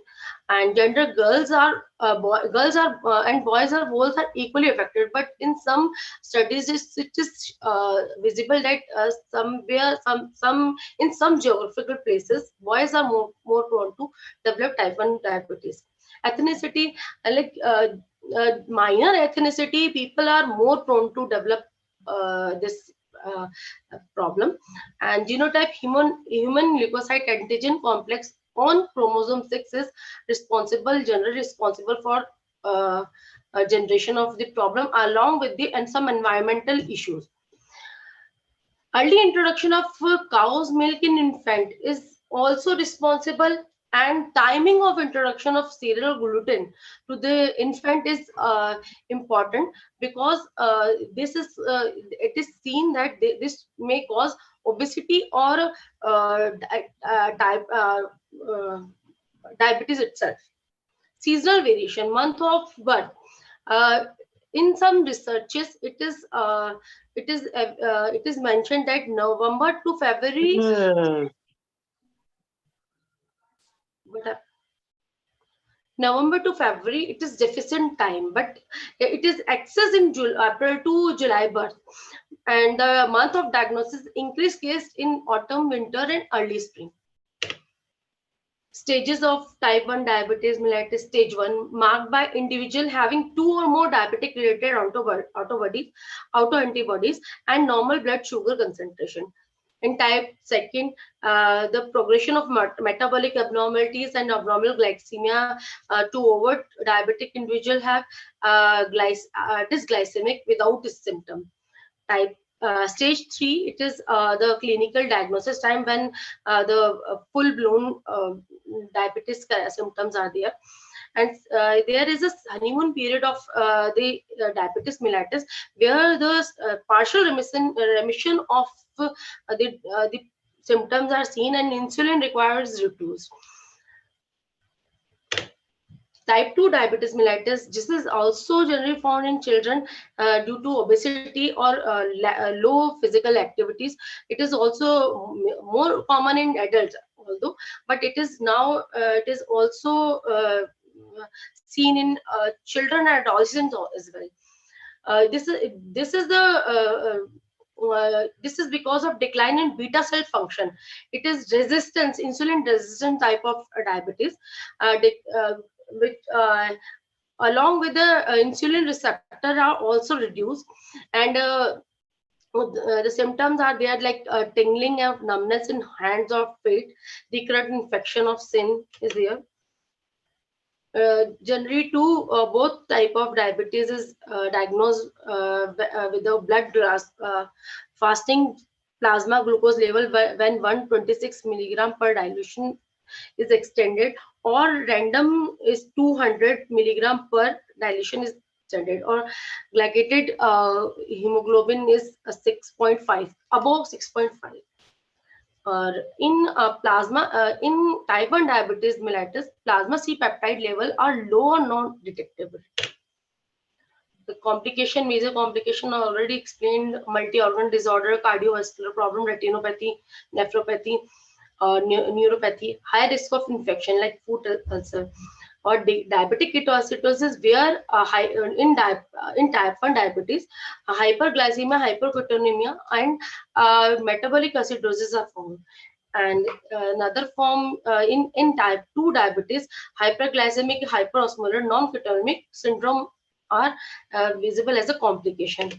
And gender, girls are and boys are both are equally affected. But in some studies, it is visible that somewhere, some in some geographical places, boys are more prone to develop type 1 diabetes. Ethnicity, minor ethnicity, people are more prone to develop this problem. And genotype, human leukocyte antigen complex on chromosome 6 is generally responsible for generation of the problem, along with and some environmental issues. Early introduction of cow's milk in infant is also responsible, and timing of introduction of cereal gluten to the infant is important, because it is seen that this may cause obesity or diabetes itself. Seasonal variation, month of birth. In some researches, it is mentioned that November to February. November to February, it is deficient time, but it is excess in April to July birth. And the month of diagnosis, increased case in autumn, winter, and early spring. Stages of type 1 diabetes mellitus: stage 1, marked by individual having 2 or more diabetic related autoantibodies and normal blood sugar concentration. In type 2, the progression of metabolic abnormalities and abnormal glycemia to overt diabetic individual have dysglycemic without this symptom. Stage 3, it is the clinical diagnosis time, when the full-blown diabetes symptoms are there. And there is a honeymoon period of the diabetes mellitus, where the partial remission of the symptoms are seen and insulin requires reduced. Type 2 diabetes mellitus, this is also generally found in children due to obesity or low physical activities. It is also more common in adults, although, but it is now it is also seen in children and adolescents as well. This is because of decline in beta cell function. It is insulin resistant type of diabetes, which along with the insulin receptor are also reduced, and the symptoms are there, like tingling of numbness in hands or feet. Recurrent infection of skin is there. Generally, both type of diabetes is diagnosed with the blood fasting plasma glucose level when 126 milligram per dilution is extended, or random is 200 milligram per dilution is extended, or glycated hemoglobin is 6.5, above 6.5. In plasma, in type 1 diabetes mellitus, plasma C peptide level are low or not detectable. The complication, major complication are already explained: multi-organ disorder, cardiovascular problem, retinopathy, nephropathy, neuropathy, high risk of infection like foot ulcer, or diabetic ketoacidosis, where in type 1 diabetes, hyperglycemia, hyperketonemia, and metabolic acidosis are found. And another form in type 2 diabetes, hyperglycemic, hyperosmolar, non-ketogenic syndrome are visible as a complication.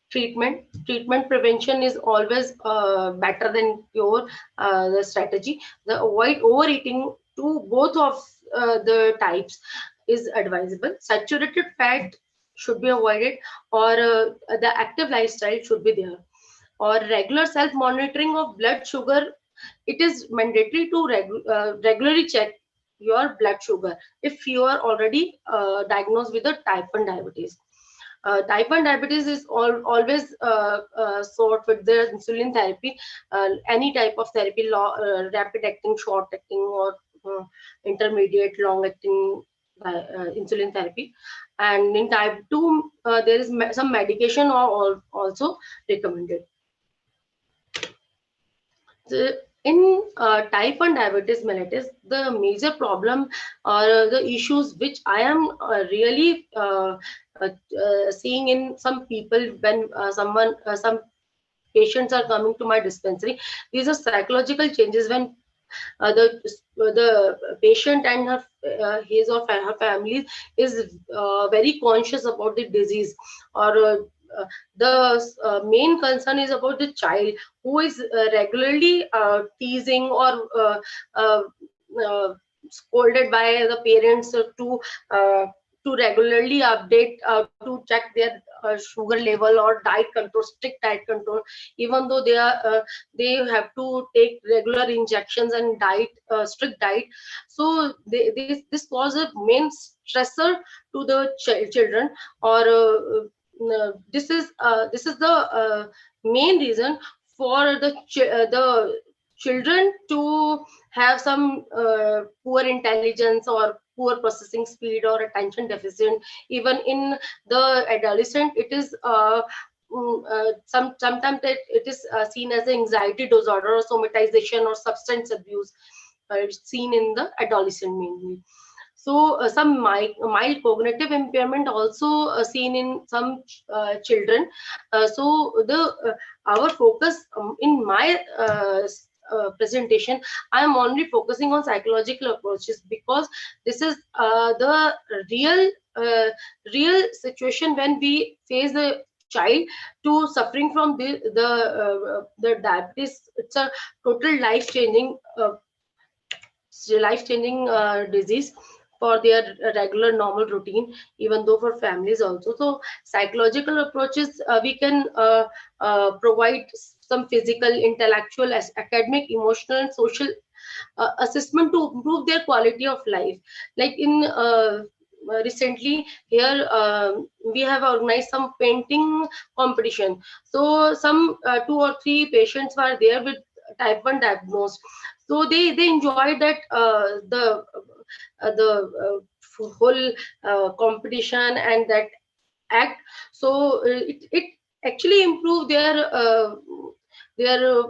Treatment prevention is always better than cure. The strategy, the avoid overeating to both of the types. is advisable. Saturated fat should be avoided, or the active lifestyle should be there, or regular self monitoring of blood sugar. It is mandatory to regularly check your blood sugar if you are already diagnosed with a type 1 diabetes. Type 1 diabetes is always sought with the insulin therapy, any type of therapy, rapid acting, short acting, or intermediate, long acting insulin therapy. And in type 2, there is some medication are also recommended. In type 1 diabetes mellitus, the major problem or the issues which I am really seeing in some people when some patients are coming to my dispensary, these are psychological changes when the patient and his or her family is very conscious about the disease, or the main concern is about the child who is regularly teasing or scolded by the parents to regularly update, to check their sugar level or diet control, strict diet control, even though they have to take regular injections and strict diet. So this was a main stressor to the children, or this is the main reason for the children to have some poor intelligence or poor processing speed or attention deficit. Even in the adolescent, it is sometimes it is seen as an anxiety disorder or somatization or substance abuse, seen in the adolescent mainly. So some mild cognitive impairment also seen in some children. So our focus in my presentation, I am only focusing on psychological approaches, because this is the real situation when we face the child to suffering from the diabetes. It's a total life changing disease for their regular normal routine, even though for families also. So psychological approaches, we can provide some physical, intellectual, academic, emotional, and social assessment to improve their quality of life. Like in recently here, we have organized some painting competition. So some 2 or 3 patients were there with type 1 diagnosed. So they enjoyed that the whole competition and that act. So it actually improved their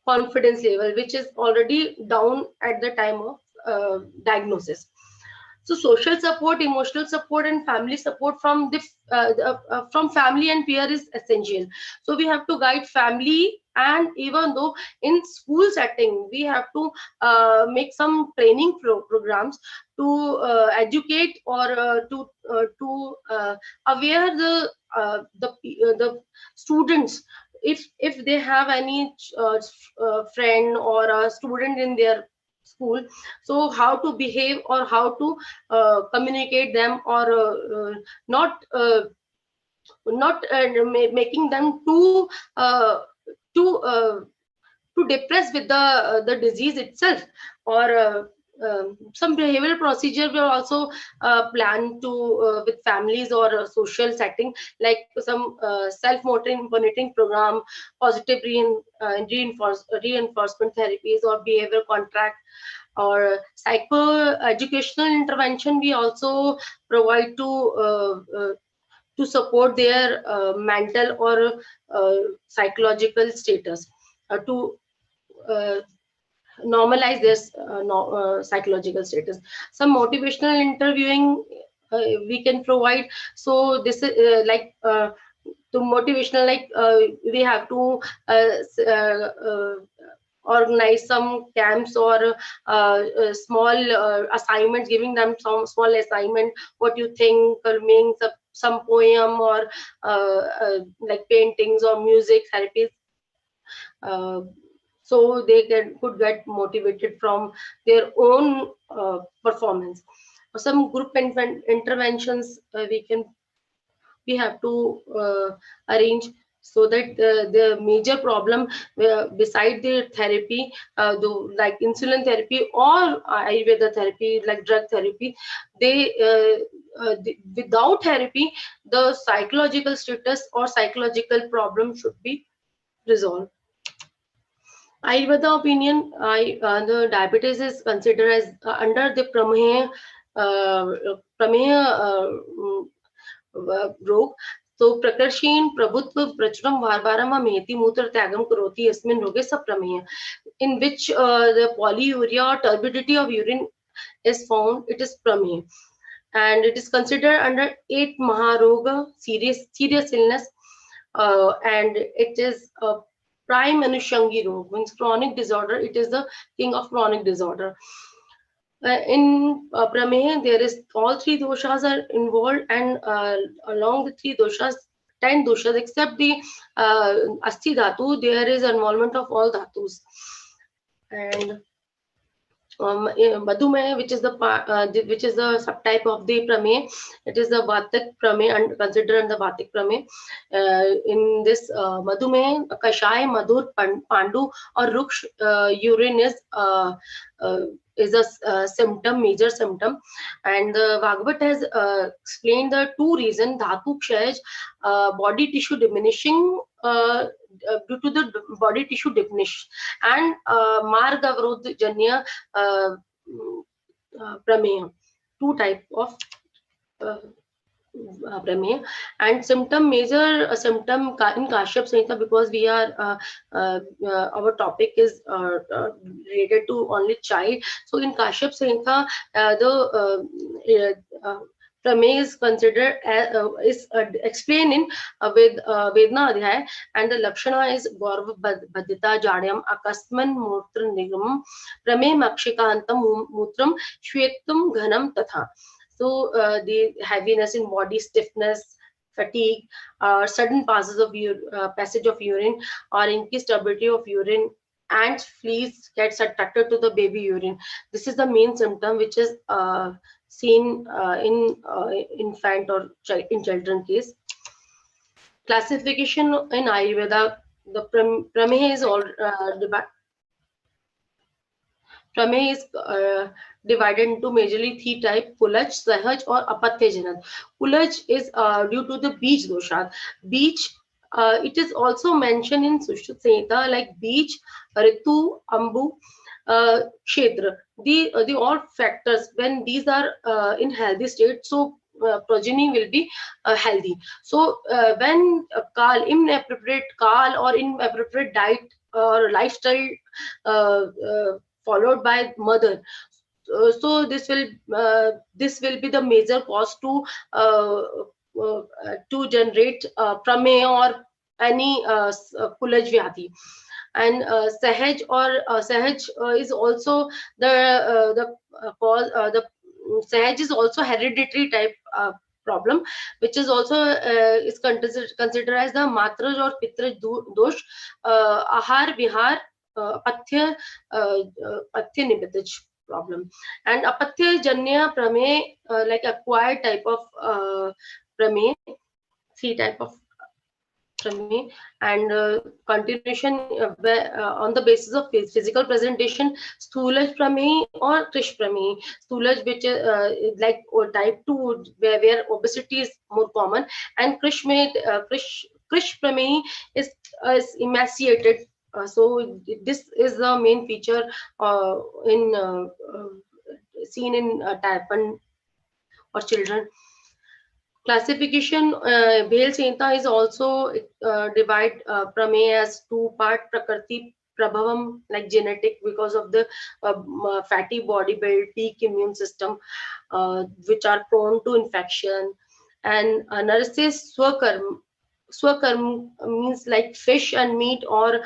confidence level, which is already down at the time of diagnosis. So social support, emotional support, and family support from from family and peer is essential. So we have to guide family, and even though in school setting we have to make some training programs to educate or to aware the students, if they have any friend or a student in their school, so how to behave or how to communicate them, or not making them too depressed with the disease itself, or some behavioral procedure will also plan to with families or a social setting, like some self-monitoring program, positive reinforcement therapies, or behavior contract, or psycho educational intervention. We also provide to support their mental or psychological status, to normalize this psychological status. Some motivational interviewing we can provide. So this is to motivational, like we have to organize some camps or small assignments, giving them some small assignment, what you think, or making some poem, or like paintings or music therapies, so they could get motivated from their own performance. or some group interventions we have to arrange, so that the major problem beside the therapy, like insulin therapy or Ayurveda therapy, like drug therapy, without therapy, the psychological status or psychological problem should be resolved. Ayurveda opinion, the diabetes is considered as under the रोग, तो प्रकर्षेण प्रभुत्व प्रचुरम वारवारम मेति मूत्र त्यागम करोति अस्मिन् रोगे सप्रमेय, in which the polyuria or turbidity of urine is found, it is prameya, and it is considered under 8 maharoga, serious illness, and it is a prime anushangi rog, means chronic disorder. It is the king of chronic disorder. In prameya, there is all 3 doshas are involved, and along the 3 doshas, 10 doshas, except the asti dhatu, there is involvement of all dhatus. And Madhumaya, which is the subtype of the prameya, it is the Vatic prameya and considered under Vatic prameya. In this Madhumaya, Kashaya, Madhur, Pandu or Ruksh urine is a symptom, major symptom, and Bhagavat has explained the 2 reasons: dhatu kshayaj, body tissue diminishing due to the body tissue diminish, and marga avrodh janya prameya, 2 type of prameya. And symptom, major symptom in Kashyap Samhita, because we are our topic is related to only child, so in Kashyap Samhita the prameya is considered is explained in Vedna Adhyay, and the Lakshana is Gaurav Badita Jadyam Akasman Mutra Nigamam Prameya Makshikantam Mutram Shvetum Ghanam Tatha. So the heaviness in body, stiffness, fatigue, sudden passes of passage of urine, or increased turbidity of urine, ants, fleas gets attracted to the baby urine. This is the main symptom which is seen in infant or in children case. Classification in Ayurveda, the prameya is all prameya is divided into majorly 3 types: Pulaj, Sahaj or Apatya Janat. Pulaj is due to the Beej dosha. Beej, it is also mentioned in Sushruta Samhita, like Beej, Ritu, Ambu, Kshetra. The all factors, when these are in healthy state, so progeny will be healthy. So when inappropriate kal or inappropriate diet or lifestyle followed by mother, so this will be the major cause to generate prameya or any Pulaj Vyadhi. And Sahaj or Sahaj is also the cause. The Sahaj is also hereditary type problem, which is also is considered as the Matraj or Pitraj dosh, Ahar Vihar Apatya Nibitaj problem. And Apatya Janya prameya, like acquired type of prameya, 3 type of prameya, and continuation on the basis of physical presentation: Stulaj prameya or Krish prameya. Stulaj, which is like type 2, where obesity is more common, and Krish prameya is emaciated. So this is the main feature seen in type 1 or children. Classification, Bhel Samhita is also divide prameya as 2 part: Prakriti Prabhavam, like genetic, because of the fatty body build, weak immune system, which are prone to infection, and Narase Swakarm. Swakarm means like fish and meat or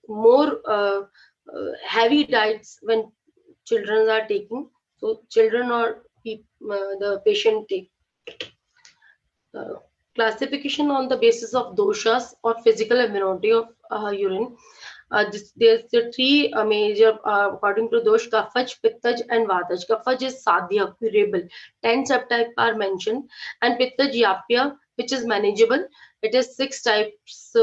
more heavy diets when children are taking. So children or the patient take. Classification on the basis of doshas or physical abnormality of urine. There's the three major, according to Dosh: Kaphaj, Pittaj, and Vataj. Kaphaj is Sadhya, curable. 10 subtypes are mentioned, and Pittaj Yapya, which is manageable. It is 6 types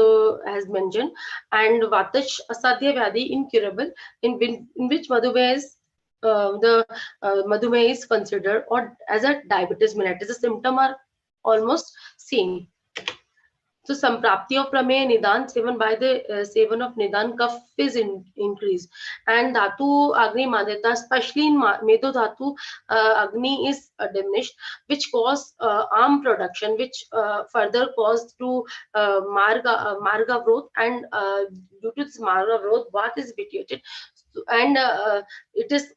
as mentioned, and Vataj Asadhya Vyadhi, incurable, in which Madhumay is Madhumay is considered or as a diabetes mellitus. The symptom are almost same. So samprapti of prameya nidan, seven by the seven of nidan, cough is increased, and dhatu agni madhyata, especially in medo dhatu, agni is diminished, which cause arm production, which further cause to marga growth, and due to this marga growth, what is vitiated, and it is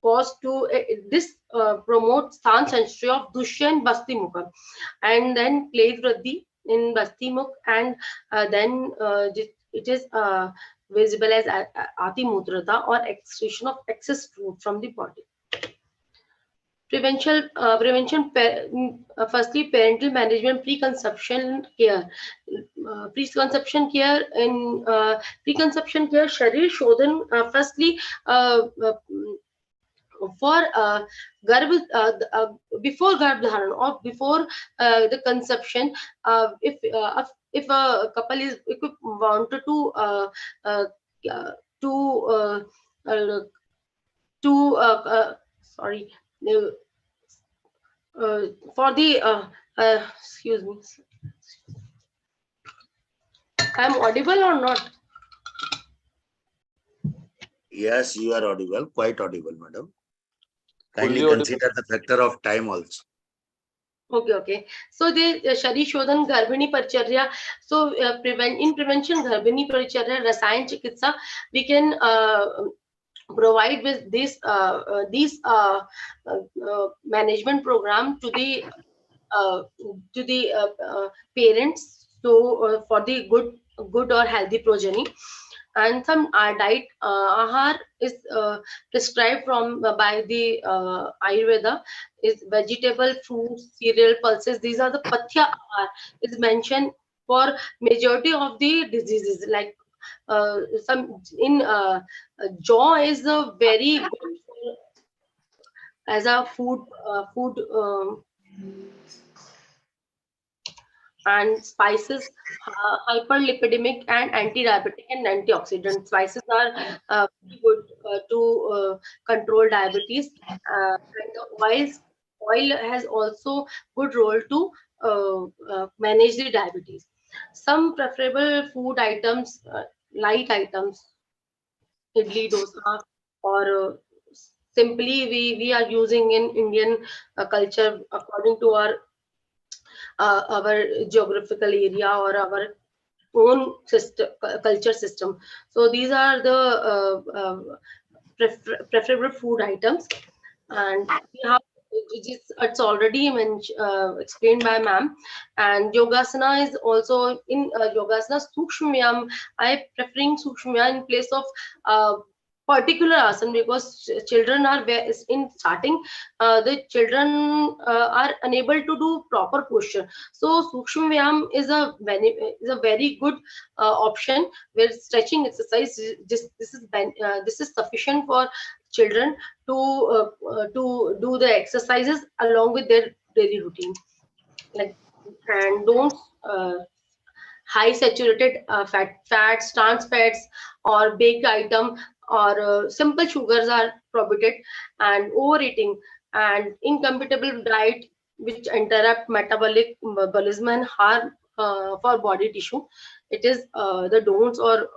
cause to this promotes Stan century of Dushyan Basti Mukha, and then Clay Vradhi in Basti Mukh, and then it is visible as Ati Mudrata, or excretion of excess fluid from the body. Prevention, firstly, parental management, preconception care. Preconception care, in preconception care, Sharir Shodhan, firstly, for before garb dharan, or before the conception, if a couple is wanted to sorry, for the excuse me, I'm audible or not? Yes, you are audible, quite audible, madam. Kindly Fully consider the factor of time also. Okay. So the Shari Shodhan Garbhini Paricharya. So in prevention Garbhini Paricharya Rasayan Chikitsa, we can provide with this management program to the parents, so for the good or healthy progeny. And some diet ahar is prescribed from by the Ayurveda, is vegetable, fruits, cereal, pulses. These are the pathya ahar is mentioned for majority of the diseases, like some in jaw is a very good as a food and spices, hyperlipidemic and anti-diabetic and antioxidant. Spices are very good to control diabetes, and the oil has also good role to manage the diabetes. Some preferable food items, light items, idli, dosa, or simply we are using in Indian culture according to our geographical area or our own system, culture system. So these are the preferable food items, and we have it's already explained by ma'am. And yogasana is also in yogasana sukshmayam. I preferring sukshmayam in place of particular asana, because children are in starting, the children are unable to do proper posture. So sukshma vyayam is a very good option, where stretching exercise, this is sufficient for children to do the exercises along with their daily routine. Like, and don't high saturated fats, trans fats, or baked item, or simple sugars are prohibited, and overeating and incompatible diet which interrupt metabolism and harm for body tissue. It is the don'ts, or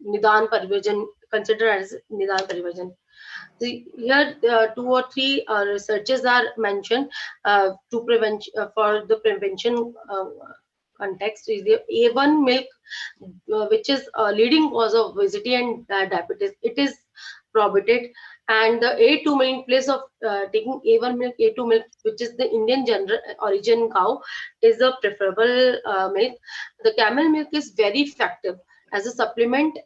nidan parivarjan, considered as nidan parivarjan. Here, 2 or 3 researches are mentioned to prevent for the prevention context. Is the A1 milk, which is a leading cause of obesity and diabetes. It is prohibited, and the A2 milk, in place of taking A1 milk, A2 milk, which is the Indian general origin cow, is the preferable milk. The camel milk is very effective as a supplement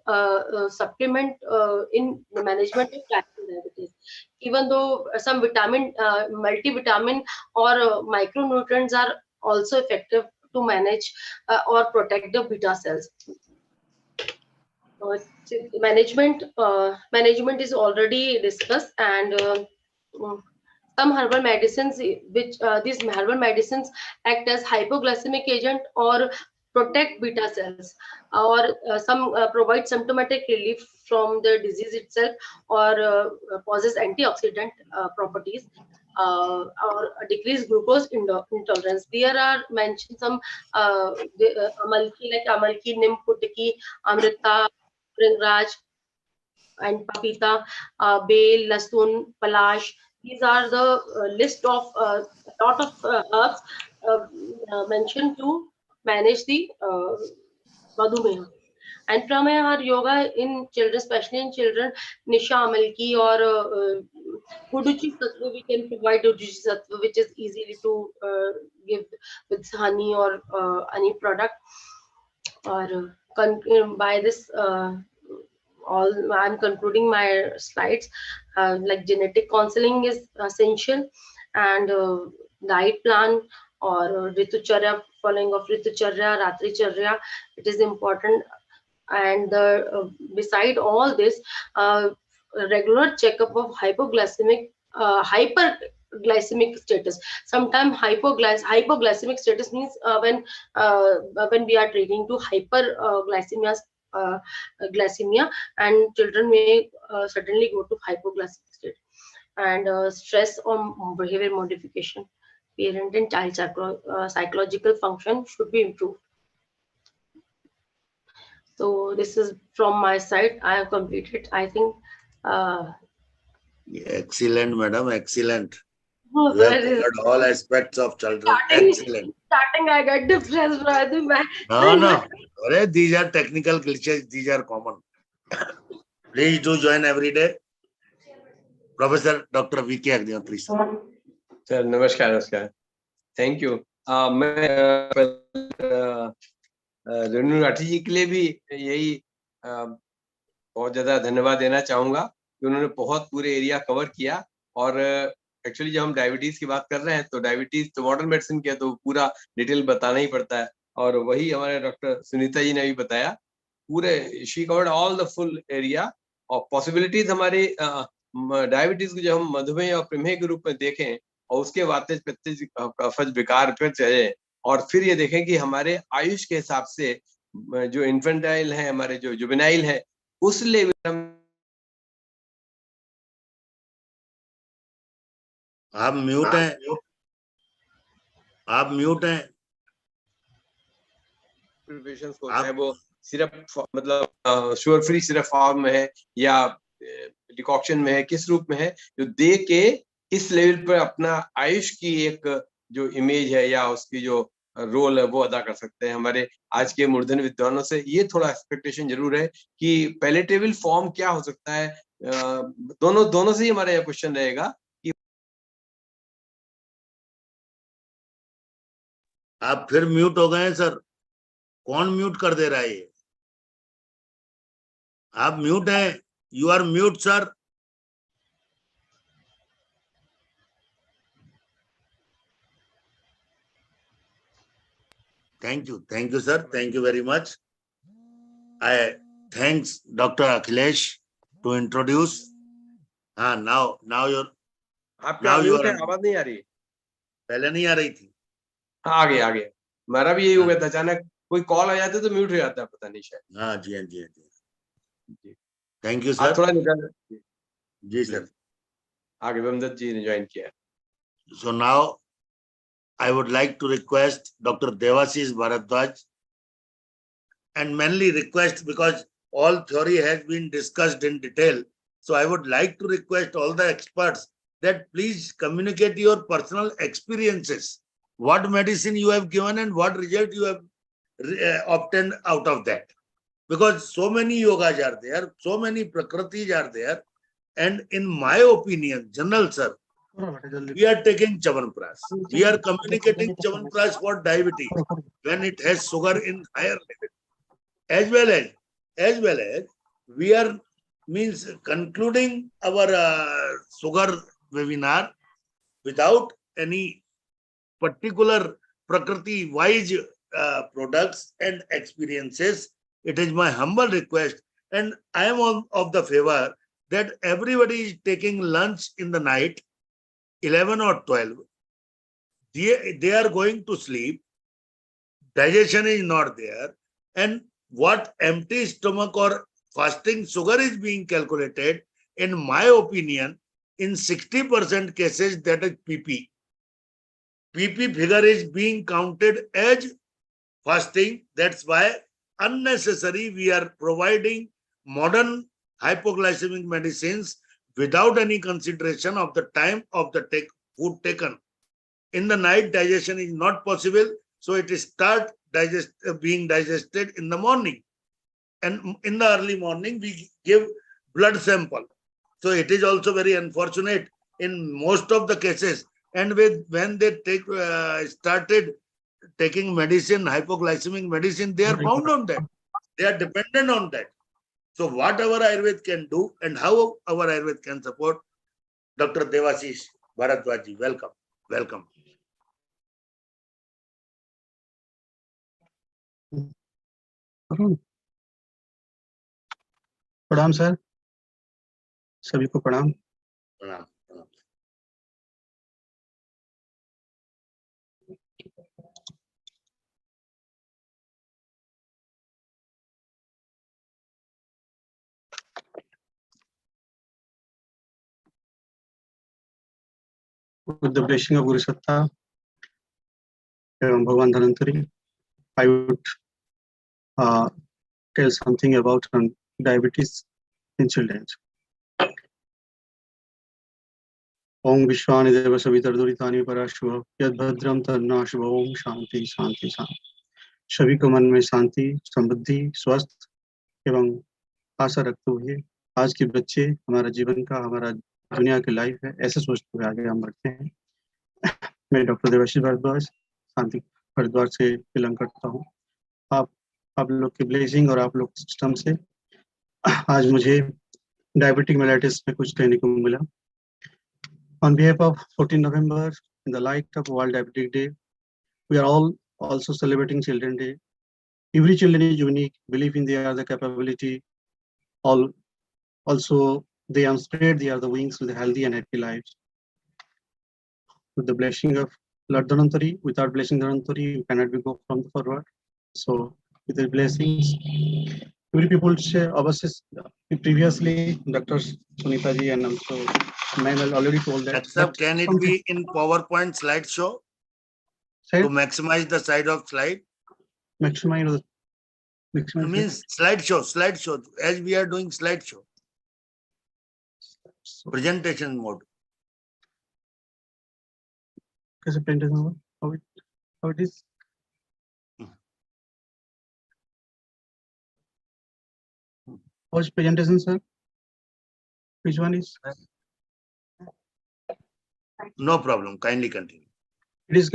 in the management of type 2 diabetes. Even though some multivitamin or micronutrients are also effective to manage or protect the beta cells. management is already discussed, and some herbal medicines, which these herbal medicines act as hypoglycemic agent or protect beta cells, or some provide symptomatic relief from the disease itself, or possess antioxidant properties, or decrease glucose intolerance. There are mentioned some amalki, like amalki, nim, putki, amrita, bringraj, and papita, bael, lasun, palash. These are the list of lot of herbs uh, mentioned to manage the madhumeha. And pranayama yoga in children, especially in children, nisha amalki or Uduchi sattva, we can provide Uduchi sattva, which is easily to give with honey or any product. Or by this, all I'm concluding my slides. Like genetic counseling is essential, and diet plan or ritucharya, following of ritucharya, ratricharya, it is important. And beside all this, regular checkup of hyperglycemic status. Sometimes hypoglycemic status means when we are treating to hyperglycemia, glycemia, and children may suddenly go to hypoglycemic state. And stress or behavior modification, parent and child psychological function should be improved. So this is from my side. I have completed. I think. Excellent, madam. Excellent. Oh, You have that is- covered all aspects of children. Excellent. starting, I got depressed. But I think No. These are technical glitches. These are common. Please do join every day. Professor Dr. V.K. Agnihotre, please. Sir नमस्कार नमस्कार thank you मैं रेणु राठी जी के लिए भी यही बहुत ज्यादा धन्यवाद देना चाहूंगा कि उन्होंने बहुत पूरे एरिया कवर किया। और एक्चुअली जब हम डायबिटीज की बात कर रहे हैं तो डायबिटीज तो मॉडर्न मेडिसिन की है तो पूरा डिटेल बताना ही पड़ता है, और वही हमारे डॉक्टर सुनीता जी ने भी बताया पूरे, she covered all the full area और पॉसिबिलिटीज। हमारे डायबिटीज को जब हम मधुमेह और प्रमेह के रूप में देखें और उसके वातेज पित्तेज कफज विकार पर चले, और फिर ये देखें कि हमारे आयुष के हिसाब से जो इन्फेंटाइल है, हमारे जो जुवेनाइल है, उस लेवल आप म्यूट हैं, आप म्यूट हैं। प्रिपरेशंस को चाहे वो सिरप मतलब शुगर फ्री सिरप फॉर्म में है या डिकॉक्शन में है, किस रूप में है, जो दे के इस लेवल पर अपना आयुष की एक जो इमेज है या उसकी जो रोल है वो अदा कर सकते हैं। हमारे आज के मूर्धन्य विद्वानों से ये थोड़ा एक्सपेक्टेशन जरूर है कि पैलेटेबल फॉर्म क्या हो सकता है। दोनों से ही हमारा यह क्वेश्चन रहेगा कि आप फिर म्यूट हो गए हैं सर। कौन म्यूट कर दे रहा है ये? आप म्यूट हैं, you are mute sir. Thank you sir, thank you very much. I thanks Dr. Akhilesh to introduce. Now you're आपका म्यूट है, आवाज नहीं आ रही? पहले नहीं आ रही थी। हाँ आ गया। मेरा भी यही हो गया था, अचानक कोई कॉल आ जाते तो म्यूट हो जाता है, पता नहीं शायद। हाँ जी। Thank you sir. आप थोड़ा निकाल जी सर। आगे बमदत्त जी ने ज्वाइन किया। So now I would like to request Dr. Devashish Bharadwaj, and mainly request because all theory has been discussed in detail. So I would like to request all the experts that please communicate your personal experiences. What medicine you have given and what result you have obtained out of that. Because so many yogas are there, so many prakritis are there. And in my opinion, General Sir, we are taking Chyawanprash. We are communicating Chyawanprash for diabetes when it has sugar in higher level. As well as we are concluding our sugar webinar without any particular prakriti wise products and experiences. It is my humble request And I am of the favor that everybody is taking lunch in the night, 11 or 12. They are going to sleep. Digestion is not there. And what empty stomach or fasting sugar is being calculated, in my opinion, in 60% cases, that is PP. PP figure is being counted as fasting. That's why unnecessary we are providing modern hypoglycemic medicines without any consideration of the time of the food taken. In the night, digestion is not possible, so it start being digested in the morning. And in the early morning, we give blood sample. So it is also very unfortunate in most of the cases. And when they started taking medicine, hypoglycemic medicine, they are bound on that. They are dependent on that. So what our Ayurveda can do and how our Ayurveda can support, Dr. Devashish Bharadwaj, welcome. Welcome. प्रणाम sir, सभी को प्रणाम। प्रणाम। With the blessing of Guru Satta and Bhagavan Dhanantari, I would tell something about diabetes in children. Om Vishwani Deva Savitar Duritani Parashubha Yad Bhadram Tadna Shubha Om Shanti Shanti Shanti। सभी को मन में शांति, समृद्धि, स्वस्थ एवं आशा रखते हुए आज के बच्चे हमारा जीवन का, हमारा दुनिया की लाइफ है, ऐसे सोचते हुए आगे हम बढ़ते हैं। मैं डॉक्टर देवाशीष भारद्वाज शांति भारद्वाज से बिलोंग करता हूँ। आप लोग के ब्लेसिंग और आप लोग सिस्टम से आज मुझे डायबिटिक मेलाइटिस में कुछ कहने को मिला। On behalf of 14 November, in the light of World Diabetic Day, we are all also celebrating Children Day. Every children is unique, believing they are the capability. Also, they are spread, they are the wings with a healthy and happy lives. With the blessing of Lord Dhanantari, without blessing Dhanantari, you cannot be go from the forward. So, with the blessings, every people share previously, Dr. Sunita ji and also Manuel already told that. Except can it be in PowerPoint slideshow to maximize the size of slide? Maximize means slideshow, as we are doing slideshow. Presentation mode. Presentation mode? How it is? What's presentation, sir? Which one is? No problem. Kindly continue. It is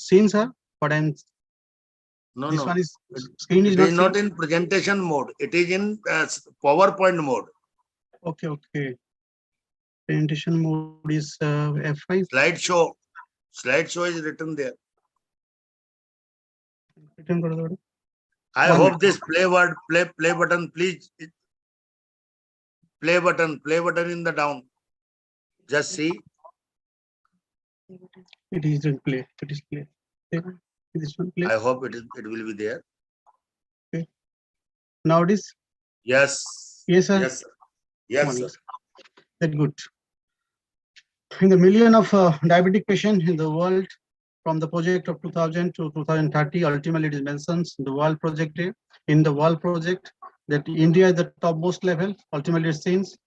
seen, sir. But I'm. No, this no. one is screen is it is not in presentation mode. It is in PowerPoint mode. Okay, okay. Presentation mode is F5. Slideshow is written there. Written I hope this play button, please. Play button in the down. Just see. It is in play. It is play. This one play. I hope it will be there. Okay. Now it is. Yes. Yes, sir. Yes, sir. Yes, sir. That's good. In the million of diabetic patients in the world, from the project of 2000 to 2030, ultimately it is mentioned in the world project. In the world project, that India is the topmost level. Ultimately, it seems,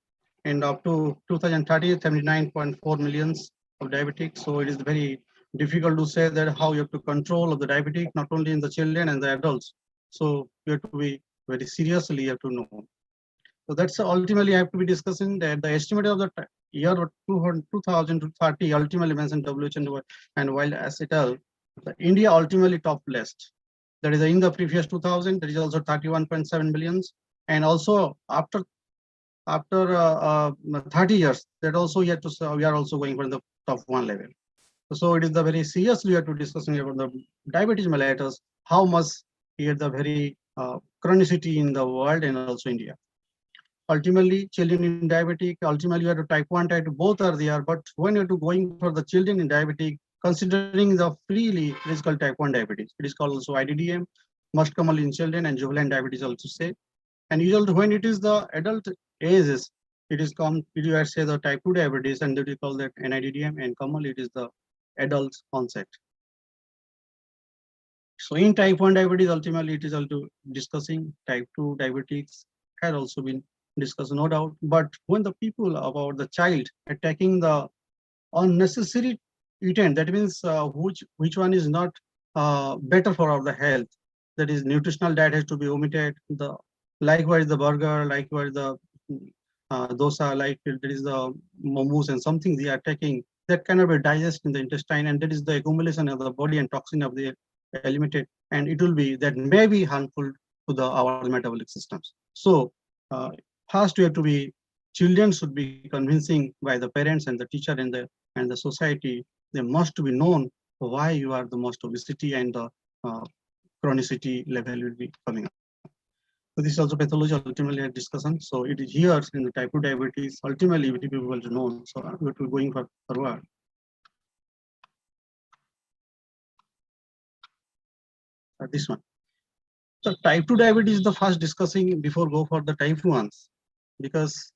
and up to 2030, 79.4 millions of diabetics. So it is very difficult to say that how you have to control of the diabetic, not only in the children and the adults. So you have to be very seriously, you have to know. So that's ultimately I have to be discussing that the estimate of the year 2030 ultimately mentioned WHO and while as it all, India ultimately top list. That is in the previous 2000, that is also 31.7 millions, and also after 30 years, that also yet to we are also going for the top one level. So it is the very seriously we have to discussing about the diabetes mellitus, how much here the very chronicity in the world and also India. ultimately children in diabetic, ultimately you have to type 1, type 2, both are there. But when you're going for the children in diabetic, considering the freely, it is called type 1 diabetes. It is called also IDDM, most commonly in children, and juvenile diabetes also say. And usually when it is the adult ages, it is called, you say the type 2 diabetes, and that is called that NIDDM, and commonly it is the adult onset. So in type 1 diabetes, ultimately it is also discussing. Type 2 diabetics had also been discussed, no doubt. But when the people about the child attacking the unnecessary eating, that means which one is not better for the health, that is nutritional diet has to be omitted. The likewise the burger, likewise the dosa, like there is the momos and something they are taking that cannot be digested in the intestine, and that is the accumulation of the body and toxin of the eliminated, and it will be that may be harmful to the our metabolic systems. So first we have to be, children should be convincing by the parents and the teacher and the society. They must be known why you are the most obesity and the chronicity level will be coming up. So this is also pathology ultimately a discussion. So it is here in the type 2 diabetes, ultimately we people to know. So we are going forward. This one. So type 2 diabetes is the first discussing before go for the type 1s, because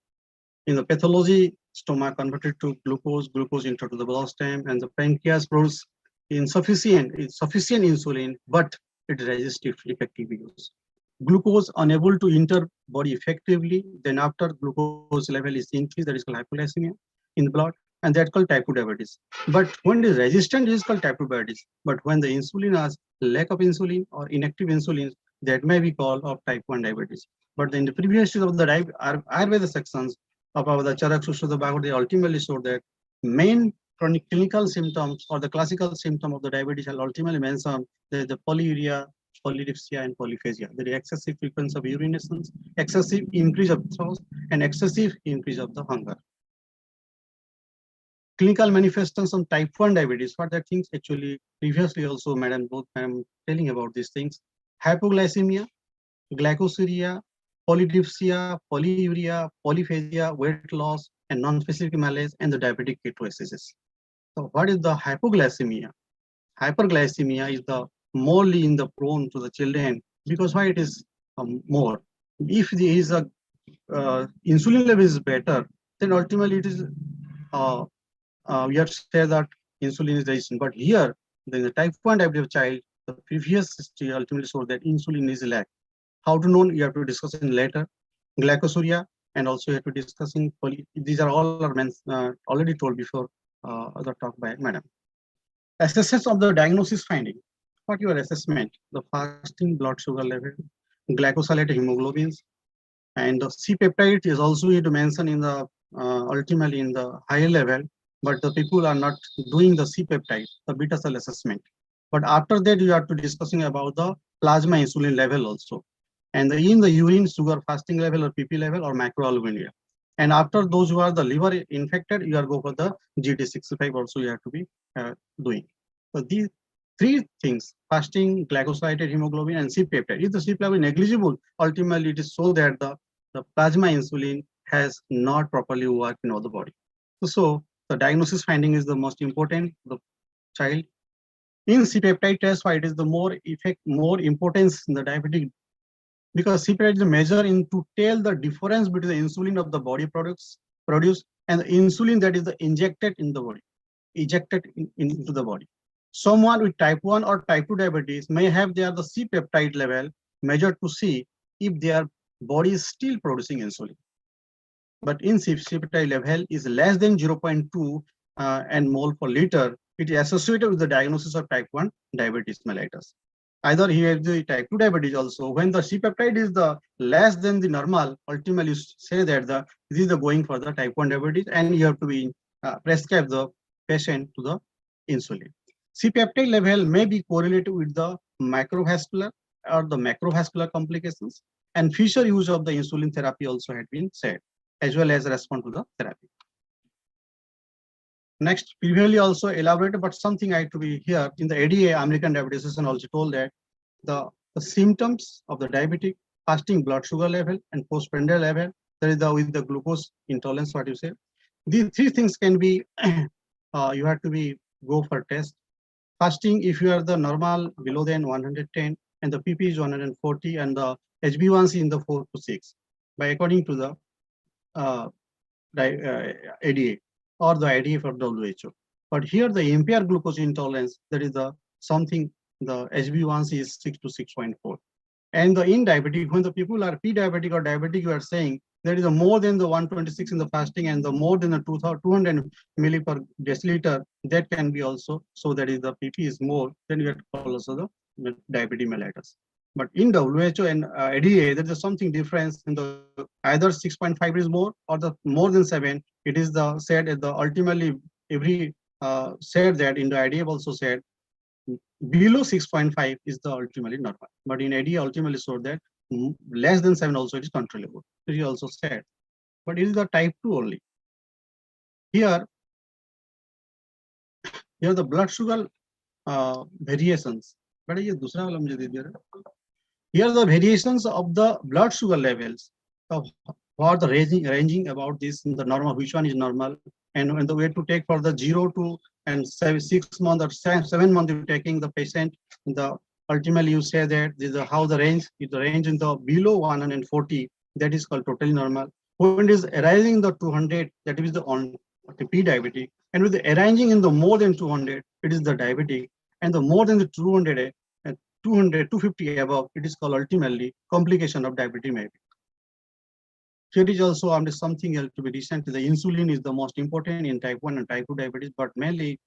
in the pathology, stomach converted to glucose, glucose into the bloodstream, and the pancreas produces insufficient insulin, but it resists effective use. Glucose unable to enter body effectively, then after glucose level is increased, that is called hypoglycemia in the blood, and that's called type 2 diabetes. But when it is resistant, it is called type 2 diabetes. But when the insulin has lack of insulin or inactive insulin, that may be called of type 1 diabetes. But in the previous of the Ayurveda sections about the Charak Sushruta Bhagavad, they ultimately showed that main chronic clinical symptoms or the classical symptom of the diabetes are ultimately mentioned the polyuria, polydipsia, and polyphagia. There is excessive frequency of urinations, excessive increase of thirst, and excessive increase of the hunger. Clinical manifestations of type 1 diabetes, what that things actually previously also both madam telling about these things. Hypoglycemia, glycosuria, polydipsia, polyuria, polyphagia, weight loss, and non-specific malaise, and the diabetic ketoacidosis. So what is the hypoglycemia? Hyperglycemia is the morely in the prone to the children, because why it is more? If there is a insulin level is better, then ultimately it is we have to say that insulin is resistant. But here, in the type 1 diabetes child, the previous history ultimately showed that insulin is lack. How to know? You have to discuss in later. Glycosuria, and also you have to discuss in these are all already told before other talk by madam. Assessments of the diagnosis finding. What your assessment? The fasting blood sugar level, glycosylated hemoglobins, and the C-peptide is also you to mention in the ultimately in the higher level, but the people are not doing the C-peptide, the beta cell assessment. But after that, you have to discussing about the plasma insulin level also, and in the urine sugar fasting level or PP level or macroalbuminuria. And after those who are the liver infected, you are go for the GT65 also you have to be doing. So these three things: fasting, glycosylated hemoglobin, and C-peptide. If the C-peptide is negligible, ultimately it is so that the plasma insulin has not properly worked in all the body. So the diagnosis finding is the most important. The child in C-peptide test, why it is the more importance in the diabetic, because C-peptide is a measure to tell the difference between the insulin of the body produce and the insulin that is injected in the body, ejected into the body. Someone with type 1 or type 2 diabetes may have the C-peptide level measured to see if their body is still producing insulin. But in C-peptide level is less than 0.2 and mole per liter, it is associated with the diagnosis of type 1 diabetes mellitus. Either he has the type 2 diabetes also. When the C-peptide is the less than the normal, ultimately say that this is the going for the type 1 diabetes, and you have to be prescribe the patient to the insulin. C-peptide level may be correlated with the microvascular or the macrovascular complications, and future use of the insulin therapy also had been said, as well as response to the therapy. Next, previously also elaborated, but something I have to be here in the ADA, American Diabetes Association, also told that the symptoms of the diabetic, fasting blood sugar level and postprandial level That is with the glucose intolerance, what you say. These three things can be, you have to be go for test. Fasting, if you are the normal below than 110 and the PP is 140 and the HB1C in the 4 to 6, by according to the ADA or the IDA for WHO. But here the impaired glucose intolerance, that is the something, the HB1C is 6 to 6.4. And the in diabetic, when the people are pre-diabetic or diabetic, you are saying there is a more than the 126 in the fasting and the more than the 200 milli per deciliter, that can be also, so that is the PP is more, then you have to call also the diabetes mellitus. But in WHO and ADA, there is something difference in the either 6.5 is more or the more than 7. It is the said at the ultimately every said that in the ADA also said below 6.5 is the ultimately normal. But in ADA ultimately showed that less than 7 also it is controllable. It is also said. But it is the type 2 only. Here the blood sugar variations. But here the variations of the blood sugar levels for the ranging about this in the normal, which one is normal, and the way to take for the 0 to and 6 months or 7 months you're taking the patient. The ultimately you say that this is how the range is, the range in the below 140, that is called totally normal. When it is arising the 200, that is the on the pre-diabetic, and with the arranging in the more than 200, it is the diabetic, and the more than the 200 250 above, it is called ultimately complication of diabetes maybe. Here is also something else to be recent. The insulin is the most important in type 1 and type 2 diabetes, but mainly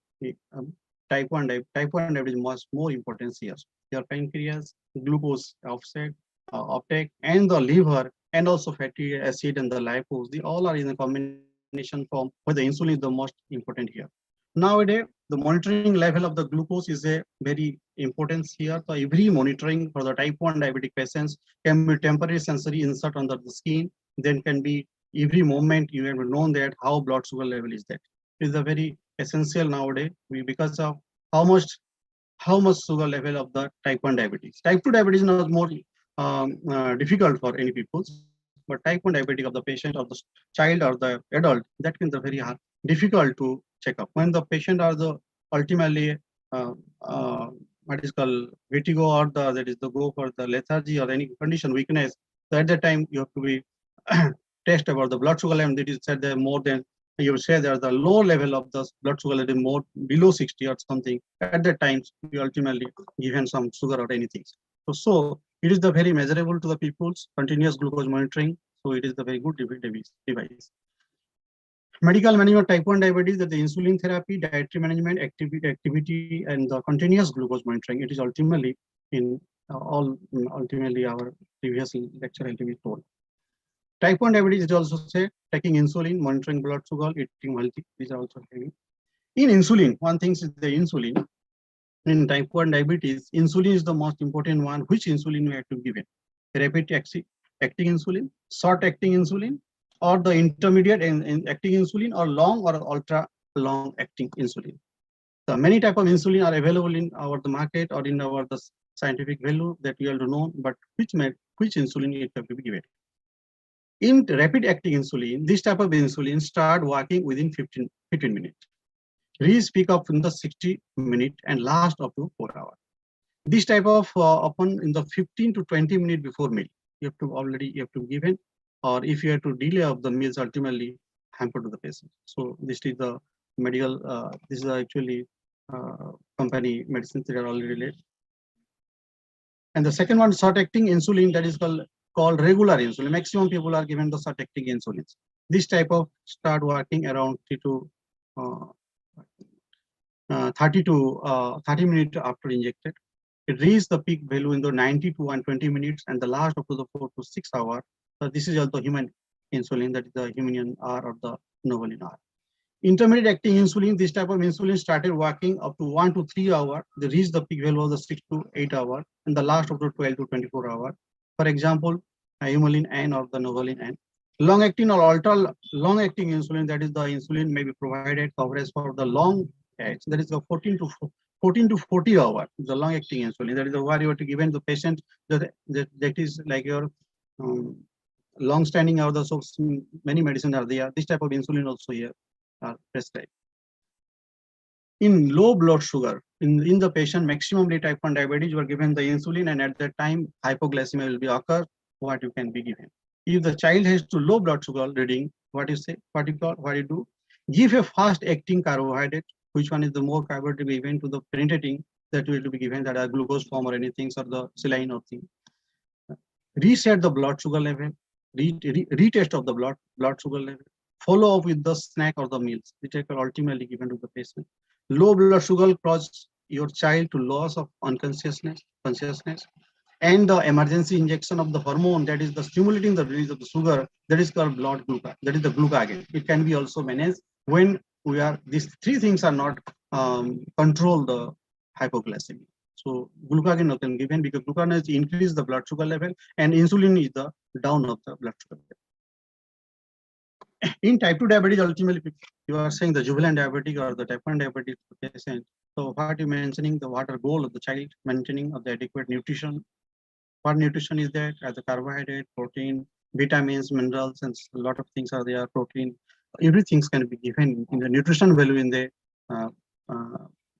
type 1 diabetes is much more important here. Your pancreas, glucose uptake, and the liver, and also fatty acid and the lipase, they all are in a combination form, where the insulin is the most important here. Nowadays, the monitoring level of the glucose is a very important here. So every monitoring for the type 1 diabetic patients can be temporary sensory insert under the skin. Then can be every moment you have known that how blood sugar level is that. It is a very essential nowadays because of how much sugar level of the type 1 diabetes. Type 2 diabetes is not more difficult for any people, but type 1 diabetic of the patient, of the child or the adult, that can be very hard, difficult to check up. When the patient are the ultimately what is called vertigo or that is the go for the lethargy or any condition weakness, so at that time you have to be test about the blood sugar level. That is said that more than, you say there's the low level of the blood sugar level more below 60 or something. At that time you ultimately given some sugar or anything. So it is the very measurable to the people's continuous glucose monitoring. So it is the very good device. Medical management type 1 diabetes, that the insulin therapy, dietary management, activity, and the continuous glucose monitoring. It is ultimately in ultimately our previous lecture will be told. Type 1 diabetes is also say taking insulin, monitoring blood sugar, eating healthy. These are also heavy. In insulin, one thing is the insulin. In type 1 diabetes, insulin is the most important one. Which insulin we have to give it? Rapid acting insulin, short acting insulin, or the intermediate acting insulin, or long or ultra long acting insulin. So many type of insulin are available in our the market or in our the scientific value that we all know, but which insulin it have to be given. In rapid acting insulin, this type of insulin start working within 15 minutes. Reach peak up in the 60 minutes and last up to 4 hours. This type of upon in the 15 to 20 minutes before meal, you have to give it, or if you have to delay of the meals, ultimately hamper to the patient. So this is the medical. This is actually company medicines that are already related. And the second one, short acting insulin, that is called regular insulin. Maximum people are given the short acting insulins. This type of start working around 30 minutes after injected. It reaches the peak value in the 90 to 120 minutes and the last up to the 4 to 6 hours. So this is also human insulin, that is the Humanian R or the Novolin R. Intermediate acting insulin, this type of insulin started working up to 1 to 3 hours. They reach the peak value of the 6 to 8 hours and the last up to 12 to 24 hours. For example, Humulin N or the Novolin N. Long acting or ultra long acting insulin, that is the insulin may be provided coverage for the long acts, that is the 14 to 40 hours. The long acting insulin, that is the where you have to given the patient that is like your long-standing or the so many medicines are there. This type of insulin also here are prescribed. In low blood sugar, in the patient maximally type 1 diabetes, you are given the insulin, and at that time hypoglycemia will be occur. What you can be given? If the child has to low blood sugar reading, what you say? What you do? Give a fast-acting carbohydrate. Which one is the more carbohydrate to be given to the penetrating, that will be given, that are glucose form or anything, or the saline or thing. Reset the blood sugar level. Retest of the blood sugar level. Follow up with the snack or the meals, which are ultimately given to the patient. Low blood sugar causes your child to loss of consciousness, and the emergency injection of the hormone that is the stimulating the release of the sugar, that is called blood glucose, that is the glucagon. It can be also managed when we are, these three things are not control the hypoglycemia. So glucagon can given because glucagon is increase the blood sugar level and insulin is the down of the blood sugar level. In type 2 diabetes, ultimately you are saying the juvenile diabetic or the type 1 diabetic patient. So what you mentioning, the what are goal of the child, maintaining of the adequate nutrition. What nutrition is that? As the carbohydrate, protein, vitamins, minerals, and a lot of things are there. Protein, everything can be given in the nutrition value in the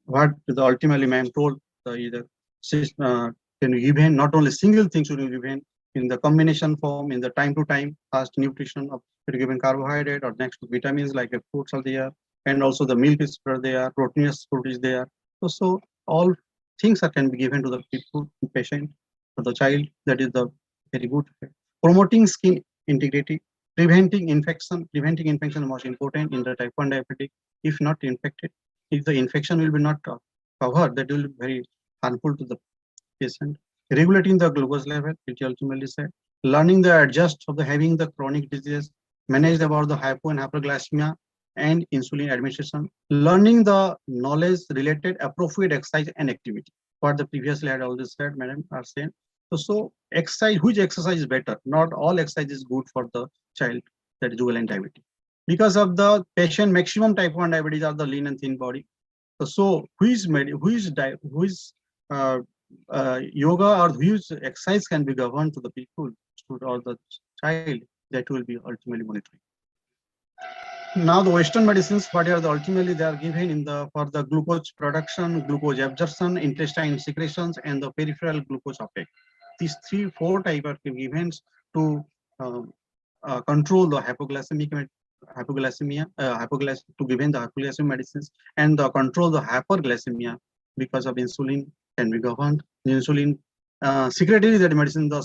what the ultimately man told either can be given, not only single things should be given in the combination form, in the time to time fast nutrition of given carbohydrate or next to vitamins like fruits are there, and also the milk is there, proteinous food is there. So all things that can be given to the people, patient, to the child. That is the very good. Promoting skin integrity, preventing infection. Preventing infection is most important in the type 1 diabetic. If not infected, if the infection will be not covered, that will be very harmful to the patient. Regulating the glucose level, it ultimately said. Learning the adjust of the having the chronic disease, manage about the hypo and hyperglycemia and insulin administration. Learning the knowledge related appropriate exercise and activity. What the previously had already said, madam, are saying. So exercise, which exercise is better? Not all exercise is good for the child that is juvenile diabetes. Because of the patient maximum type 1 diabetes are the lean and thin body. So yoga or which exercise can be governed to the people or the child, that will be ultimately monitoring. Now the Western medicines, what are the ultimately they are given in the for the glucose production, glucose absorption, intestine secretions, and the peripheral glucose uptake. These 3-4 type are given to control the hypoglycemia to given the hypoglycemic medicines, and the control the hyperglycemia because of insulin can be governed. The insulin secretary that medicine, the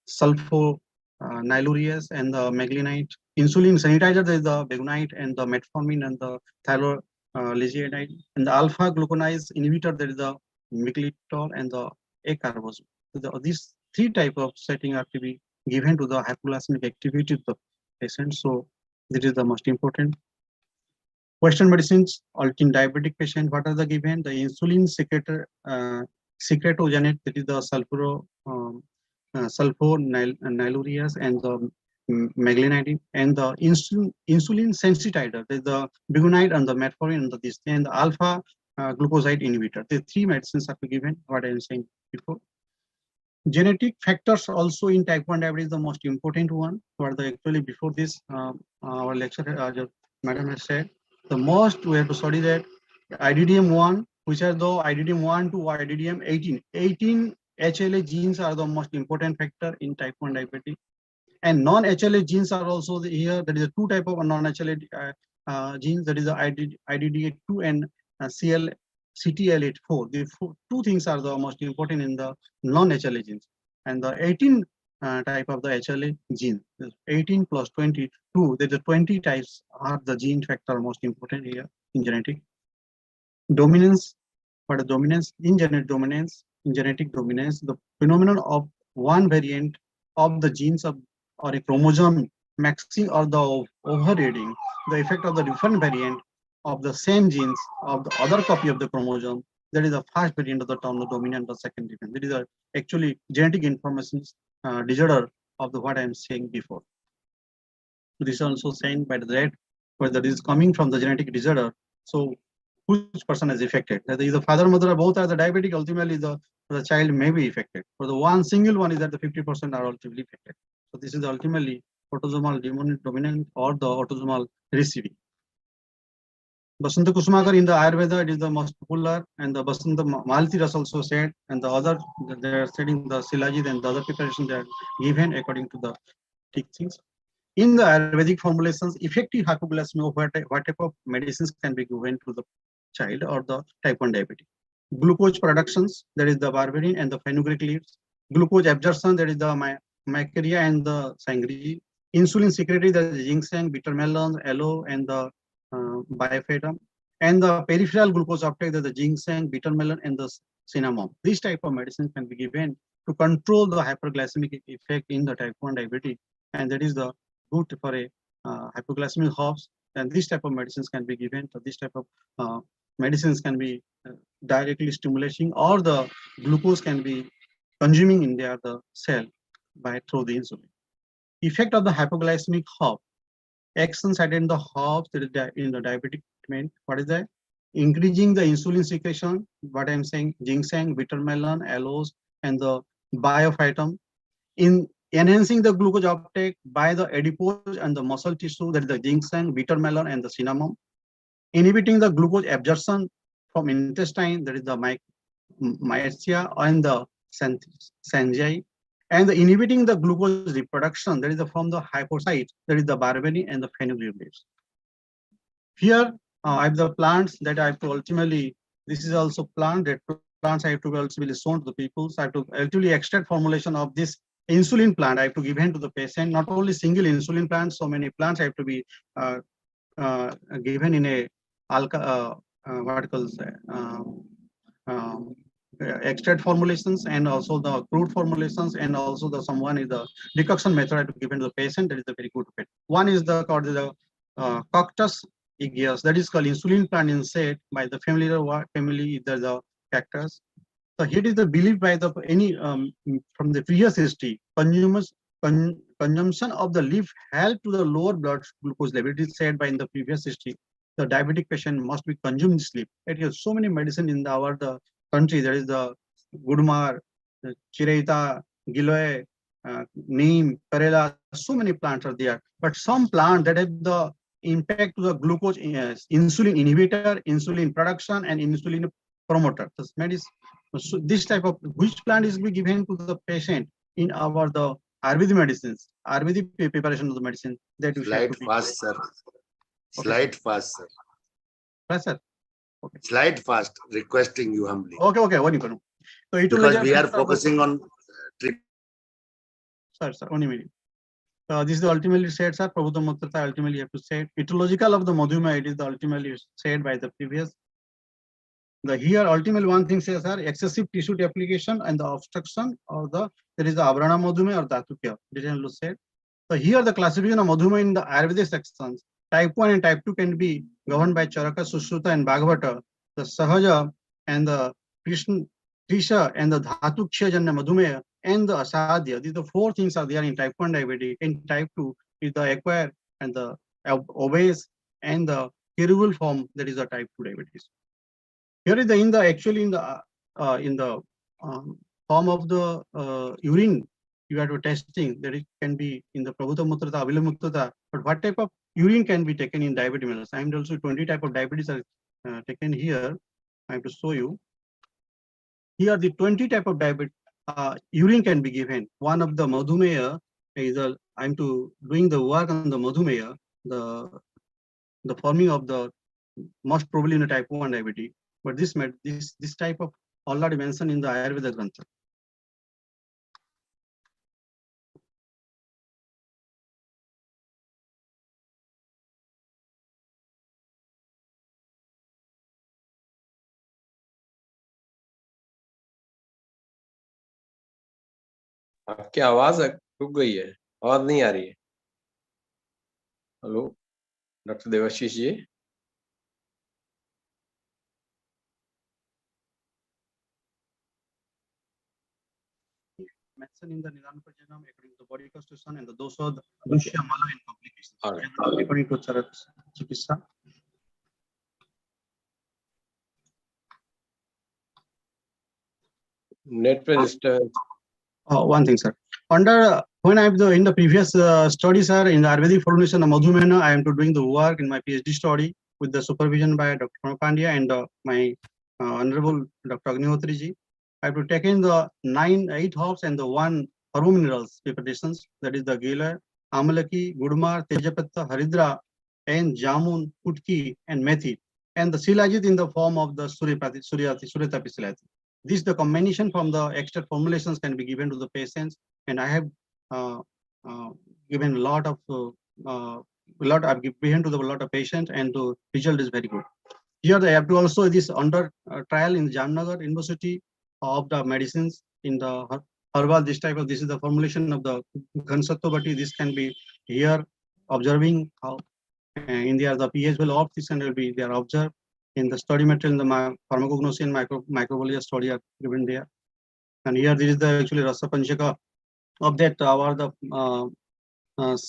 sulfonylurias and the meglinite. Insulin sanitizer, there is the begunite and the metformin and the thyrolegianide, and the alpha gluconase inhibitor, there is the miglitol and the acarbazole. So these 3 type of setting are to be given to the hypoglycemic activity of the patient. So this is the most important. Western medicines, in diabetic patient, what are the given? The insulin secretogenate, that is the sulfonylurias and the meglinide, and the insulin sensitizer, that is the begunite and the metformin and the alpha glucoside inhibitor. The 3 medicines are given, what I am saying before. Genetic factors also in type 1 diabetes, the most important one. For the actually before this, our lecturer, madam has said, the most we have to study that IDDM1, which are the IDDM1 to IDDM 18. 18 HLA genes are the most important factor in type 1 diabetes. And non-HLA genes are also here. There is a 2 type of non-HLA genes. That is the IDDA2 and CTLA4. The 2 things are the most important in the non-HLA genes. And the 18 type of the HLA gene, 18 plus 22, the 20 types are the gene factor most important here in genetic. Dominance, what is dominance? In genetic dominance, the phenomenon of one variant of the genes of or a chromosome maxing or the overreading, the effect of the different variant of the same genes of the other copy of the chromosome, that is the first variant of the term, the dominant or second variant. That is a actually genetic information disorder of the what I am saying before. This is also saying by the red, whether this is coming from the genetic disorder. So which person is affected? Whether the father, mother, both are the diabetic, ultimately the child may be affected. For the one single one is that the 50% are ultimately affected. So this is ultimately autosomal dominant or the autosomal recessive. Basanta Kusmakar in the Ayurveda, it is the most popular, and the Basanta Maltiras also said, and the other, they are studying the Silajit and the other preparations that are given according to the teachings. In the Ayurvedic formulations, effective hypoglycemia, what type of medicines can be given to the child or the type 1 diabetes? Glucose productions, that is the berberine and the fenugreek leaves. Glucose absorption, that is the macaria and the sangri. Insulin secretory, that is ginseng, bitter melon, aloe, and the biofetum. And the peripheral glucose uptake, that is the ginseng, bitter melon, and the cinnamon. These type of medicines can be given to control the hyperglycemic effect in the type 1 diabetes, and that is the good for a hypoglycemic house. And this type of medicines can be given. So this type of medicines can be directly stimulating, or the glucose can be consuming in the cell by through the insulin. Effect of the hypoglycemic house. Action side in the house in the diabetic treatment. What is that? Increasing the insulin secretion. What I'm saying, ginseng, bitter melon, aloes, and the biophytum. In enhancing the glucose uptake by the adipose and the muscle tissue, that is the ginseng, bitter melon, and the cinnamon. Inhibiting the glucose absorption from intestine, that is the mycia and the sangi, and the inhibiting the glucose reproduction, that is from the hypocyte, that is the berberine and the fenugreek leaves. Here I have the plants that I have to ultimately, this is also plant that plants I have to also be shown to the people. So I have to ultimately extract formulation of this insulin plant. I have to give in to the patient, not only single insulin plant, so many plants I have to be given in a what calls extract formulations, and also the crude formulations, and also the someone is the decoction method I have to give to the patient. That is the very good fit. One is the called the cactus igias, that is called insulin plant insect by the family the cactus. So here is the belief by the any from the previous history, consumption of the leaf help to the lower blood glucose level. It is said by in the previous history, the diabetic patient must be consumed this leaf. It has so many medicine in our country. There is the gudmar, chireita, giloy, neem, karela. So many plants are there, but some plant that have the impact to the glucose insulin inhibitor, insulin production, and insulin promoter. So this type of which plant is be given to the patient in our the Ayurvedic medicines, Ayurvedic preparation of the medicine that you Slide fast, sir. Slide fast, sir. Yes, sir. Okay. Slide fast, requesting you humbly. Okay. What you can? So because we are focusing on Sir, only minute. This is the ultimately said, sir. Prabhupada Mutrata ultimately have to say etiological of the Madhumaya. It is the ultimately said by the previous. The here ultimately one thing says, sir, excessive tissue deplication and the obstruction of there is the Abrana Madhumaya or Dhatukya. Didn't said. So here the classification of Madhumaya in the Ayurvedic sections, type 1 and type 2 can be governed by Charaka, Sushruta, and Bhagavata. The Sahaja and the Krisha and the Dhatuksha Janya Madhumaya and the Asadhya. These the four things are there in type 1 diabetes. In type 2 is the acquired and the obese and the curable form, that is the type 2 diabetes. Here is the actually in the form of the urine you are testing, that it can be in the Prabhuta Mutrata, Avila Mutrata, but what type of urine can be taken in diabetes? I am also 20 type of diabetes are taken here. I have to show you. Here the 20 type of diabetes urine can be given. One of the Madhumaya is I'm doing the work on the Madhumaya, the forming of the most probably in a type 1 diabetes. But this type of already mentioned in the Ayurveda Grantha. आपकी आवाज रुक गई है, आवाज नहीं आ रही है. Hello doctor Devashish ji. Mentioned in the Nidan Prajanam according to the body constitution and the dosha Dushya Mala in complications. According to Charat Chikitsa. Net पे disturbance. One thing, sir. Under When I'm in the previous study, sir, in the Ayurvedic formulation of Madhumena, I am doing the work in my PhD study with the supervision by Dr. Pandya and my Honorable Dr. Agnihotri ji. I have taken the 8 herbs and the 1 herb minerals preparations, that is the Gila, Amalaki, Gudmar, Tejapatta, Haridra, and Jamun, Kutki, and Methi, and the Silajit in the form of the Suryatapi Silajit. This the combination from the extract formulations can be given to the patients, and I have given a lot of I've given to the lot of patients, and the result is very good. Here they have to also this under trial in Jamnagar University of the medicines in the herbal, this is the formulation of the Ghansattvati. This can be here observing how in the pH value of this and will be they are observed in the study material in the pharmacognosy and microbiology study are given there. And here this is the actually Rasa Panchaka of that are the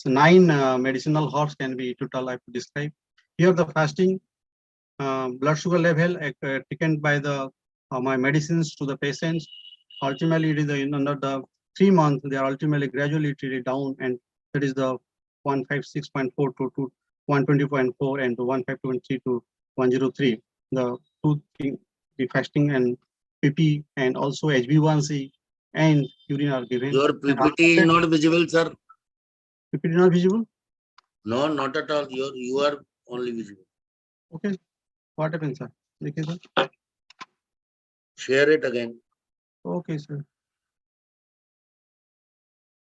9 medicinal herbs can be total I have to describe. Here the fasting blood sugar level taken by the my medicines to the patients. Ultimately, it is under the 3 months they are ultimately gradually treated down, and that is the 156.4 to 120.4 and to 152.3 to 103. The 2 things, the fasting and PP and also HB1C and urine are given. Your PPT is not visible, sir. PPT not visible? No, not at all. You are only visible. Okay. What happened, sir? Okay, sir. Share it again. Okay, sir.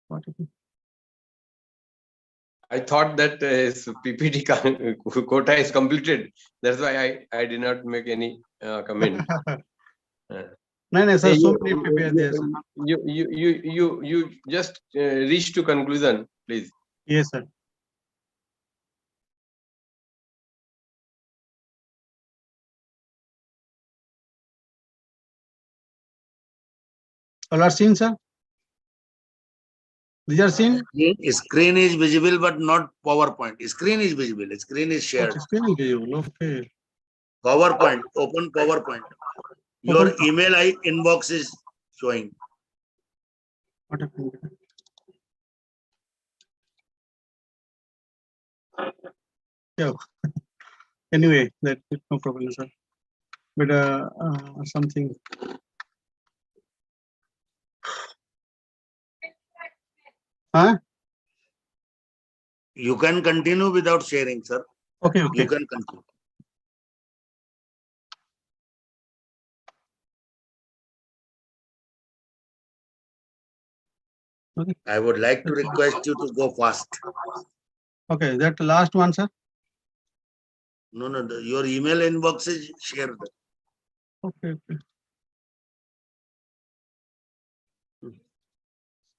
What happened? I thought that his PPT quota is completed. That's why I did not make any comment. No, sir. Hey, So many PPT there, sir. You just reach to conclusion, please. Yes, sir. All are seen, sir? These are seen? Screen is visible, but not PowerPoint. Screen is visible. Screen is shared. Okay, screen is visible. Okay. PowerPoint, open PowerPoint. Your email inbox is showing. What happened? Yeah. Anyway, that's no problem, sir. But something. Huh? You can continue without sharing, sir. Okay, okay. You can continue. Okay. I would like to request you to go fast. Okay, that last one, sir. No, your email inbox is shared. Okay, okay.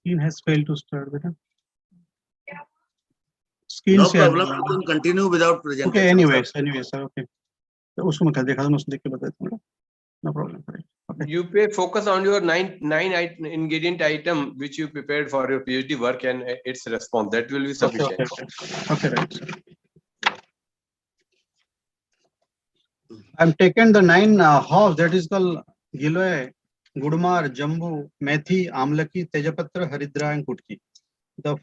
Screen has failed to start, beta. Screen No share. problem. You can continue without presentation. Okay, anyways, sir. Okay. तो उसको मैं कल देखा था मैं उसको देख के बताता हूँ. No problem. Okay. You pay focus on your nine ingredient item which you prepared for your PhD work and its response. That will be sufficient. Okay, right. I've taken the 9 herbs, that is called Giloy, Gudmar, Jambu, Methi, Amlaki, Tejapatra, Haridra, and Kutki. The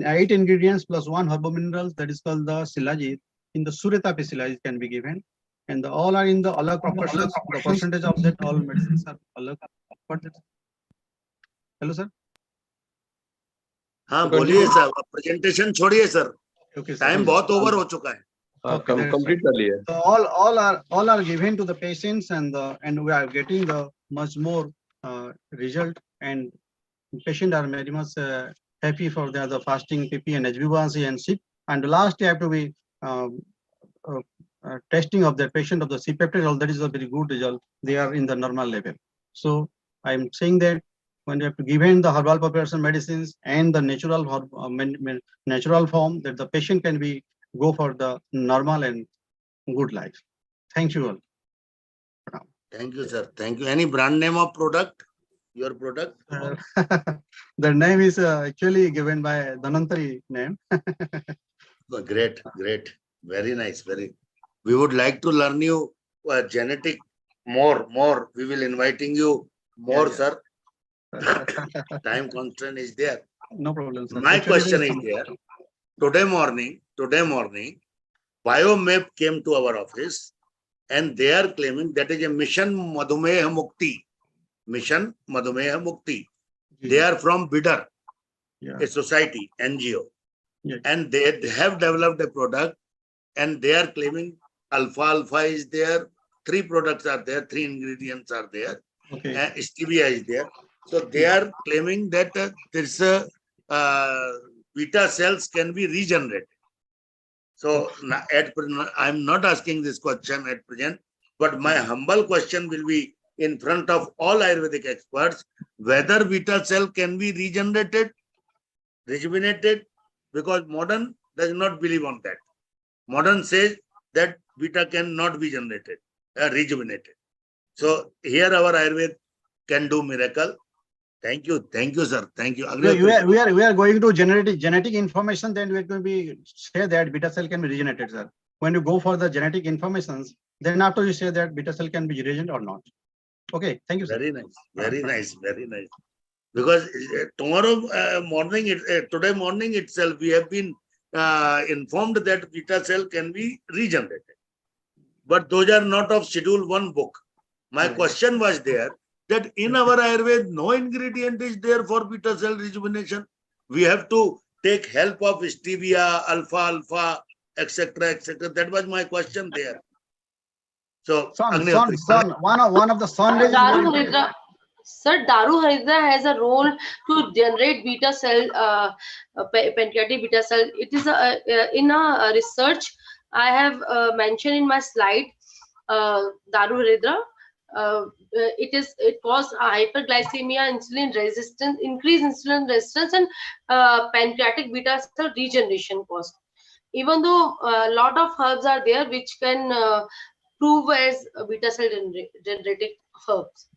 8 ingredients plus 1 herbal minerals, that is called the Silajit. In the Suryatapi Silajit can be given. And all are in the alag proportions. The percentage of that all medicines are alag. Hello, sir. हाँ बोलिए sir. Presentation छोड़िए sir. Okay, Time बहुत over हो चुका है. Complete कर लिया. So all are given to the patients, and we are getting the much more result, and patient are very much happy for the fasting PP and HB1C and CIP. And the last have to be testing of the patient of the C-peptide. That is a very good result. They are in the normal level. So I'm saying that when you have to given the herbal preparation medicines and the natural form, that the patient can be go for the normal and good life. Thank you all. Thank you, sir. Thank you. Any brand name of product? Your product? The name is actually given by Dhanantari name. Great, great. Very nice. We would like to learn you genetic more. We will inviting you more, Yeah. sir. Time constraint is there. No problem, sir. My Actually, question there is there. Today morning, Biomap came to our office and they are claiming that is a Mission Madhumeha Mukti. Mission Madhumeha Mukti. They are from Bidar, Yeah. a society, NGO. Yeah. And they have developed a product and they are claiming alpha is there. 3 products are there, 3 ingredients are there. Okay. And stevia is there. So they are claiming that there's a beta cells can be regenerated. So I'm not asking this question at present, but my humble question will be in front of all Ayurvedic experts, whether beta cell can be regenerated, rejuvenated, because modern does not believe on that. Modern says that beta cannot be generated, rejuvenated. So here our Ayurveda can do miracle. Thank you, sir. Thank you. We are going to genetic information. Then we are going to be say that beta cell can be regenerated, sir. When you go for the genetic informations, then after you say that beta cell can be regenerated or not. Okay, thank you, sir. Very nice, very nice, very nice. Because tomorrow morning, today morning itself, we have been informed that beta cell can be regenerated. But those are not of Schedule 1 book. My question was there that in our Ayurveda, no ingredient is there for beta cell rejuvenation. We have to take help of stevia, alpha, etc., etc. That was my question there. So, one of the sun rays is Daru very important. Haridra, sir, Daru Haridra has a role to generate beta cell, pancreatic beta cell. It is in a research I have mentioned in my slide. Daru Haridra, it caused hyperglycemia, insulin resistance, increased insulin resistance, and pancreatic beta cell regeneration caused. Even though a lot of herbs are there which can prove as beta cell generating herbs.